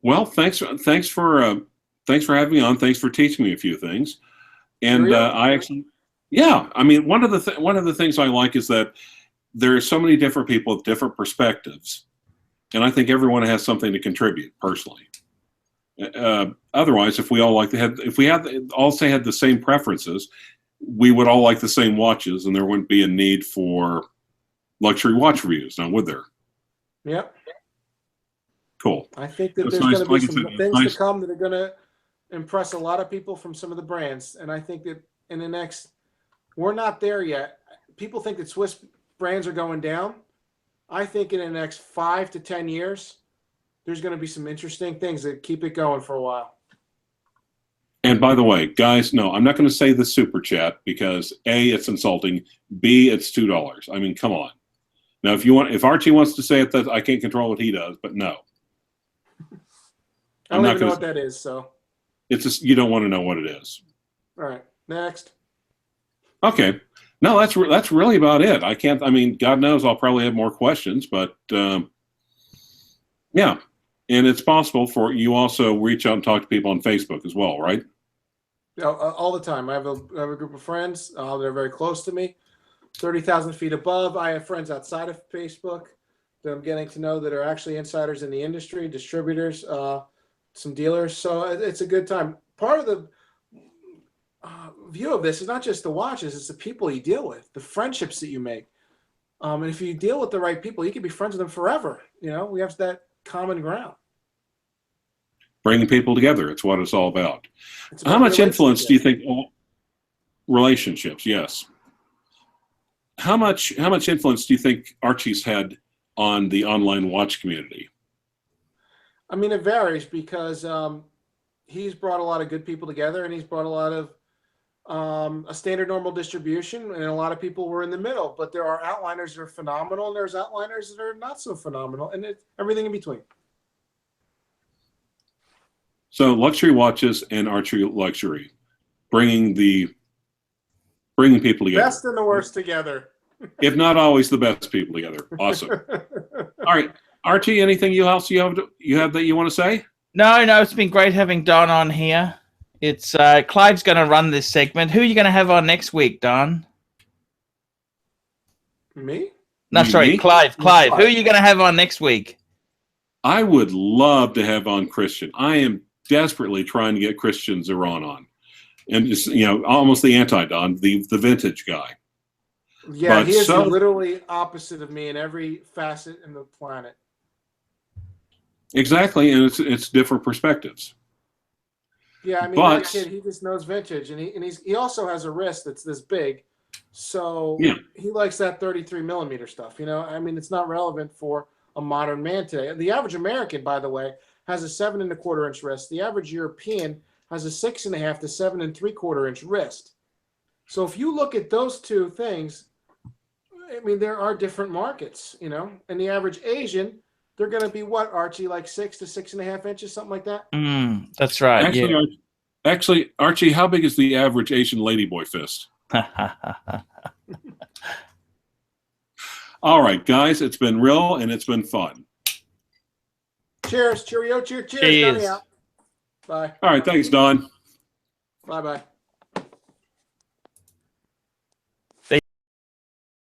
Well, thanks for having me on. Thanks for teaching me a few things. And I actually, yeah, I mean, one of the things I like is that there are so many different people with different perspectives, and I think everyone has something to contribute personally. Otherwise, if we all all had the same preferences, we would all like the same watches, and there wouldn't be a need for luxury watch reviews, now would there? Yep. Cool. I think that there's going to be some things to come that are going to impress a lot of people from some of the brands, and I think that in the next, we're not there yet. People think that Swiss brands are going down. I think in the next 5 to 10 years, there's going to be some interesting things that keep it going for a while. And by the way, guys, no, I'm not going to say the super chat because A, it's insulting. B, it's $2. I mean, come on. Now, if Archie wants to say it, that I can't control what he does, but no. I don't even know what that is, so. It's just, you don't want to know what it is. All right, next. Okay. No, that's really about it. I mean, God knows I'll probably have more questions, but yeah. And it's possible for you also reach out and talk to people on Facebook as well, right? Yeah, all the time. I have a group of friends. They're very close to me, 30,000 feet above. I have friends outside of Facebook that I'm getting to know that are actually insiders in the industry, distributors, some dealers. So it's a good time. Part of the view of this is not just the watches, it's the people you deal with, the friendships that you make. And if you deal with the right people, you can be friends with them forever. You know, we have that common ground. Bringing people together. It's what it's all about. How much influence do you think relationships? Yes. How much influence do you think Archie's had on the online watch community? I mean, it varies because he's brought a lot of good people together, and he's brought a lot of a standard normal distribution, and a lot of people were in the middle. But there are outliners that are phenomenal, and there's outliners that are not so phenomenal, and it's everything in between. So luxury watches and Archery Luxury, bringing people together. Best and the worst together. If not always the best people together. Awesome. All right, Archie, anything you have that you want to say? No, it's been great having Don on here. It's Clive's going to run this segment. Who are you going to have on next week, Don? Me? No, sorry, Me? Clive. Who are you going to have on next week? I would love to have on Christian. I am desperately trying to get Christian Zeron on, and just almost the anti-Don, the vintage guy. Yeah, he is literally opposite of me in every facet in the planet. Exactly, and it's different perspectives. Yeah, I mean, that kid, he just knows vintage, and he also has a wrist that's this big, so yeah. He likes that 33 millimeter stuff. I mean, it's not relevant for a modern man today. The average American, by the way, has a 7 1/4 inch wrist. The average European has a 6 1/2 to 7 3/4 inch wrist. So if you look at those two things, I mean, there are different markets, and the average Asian, they're going to be what, Archie, like 6 to 6 1/2 inches, something like that? That's right. Actually, Archie, how big is the average Asian ladyboy fist? All right, guys, it's been real and it's been fun. Cheers. Cheerio. Cheers. Cheers. Donnie out. Bye. All right, thanks, Don. Bye-bye.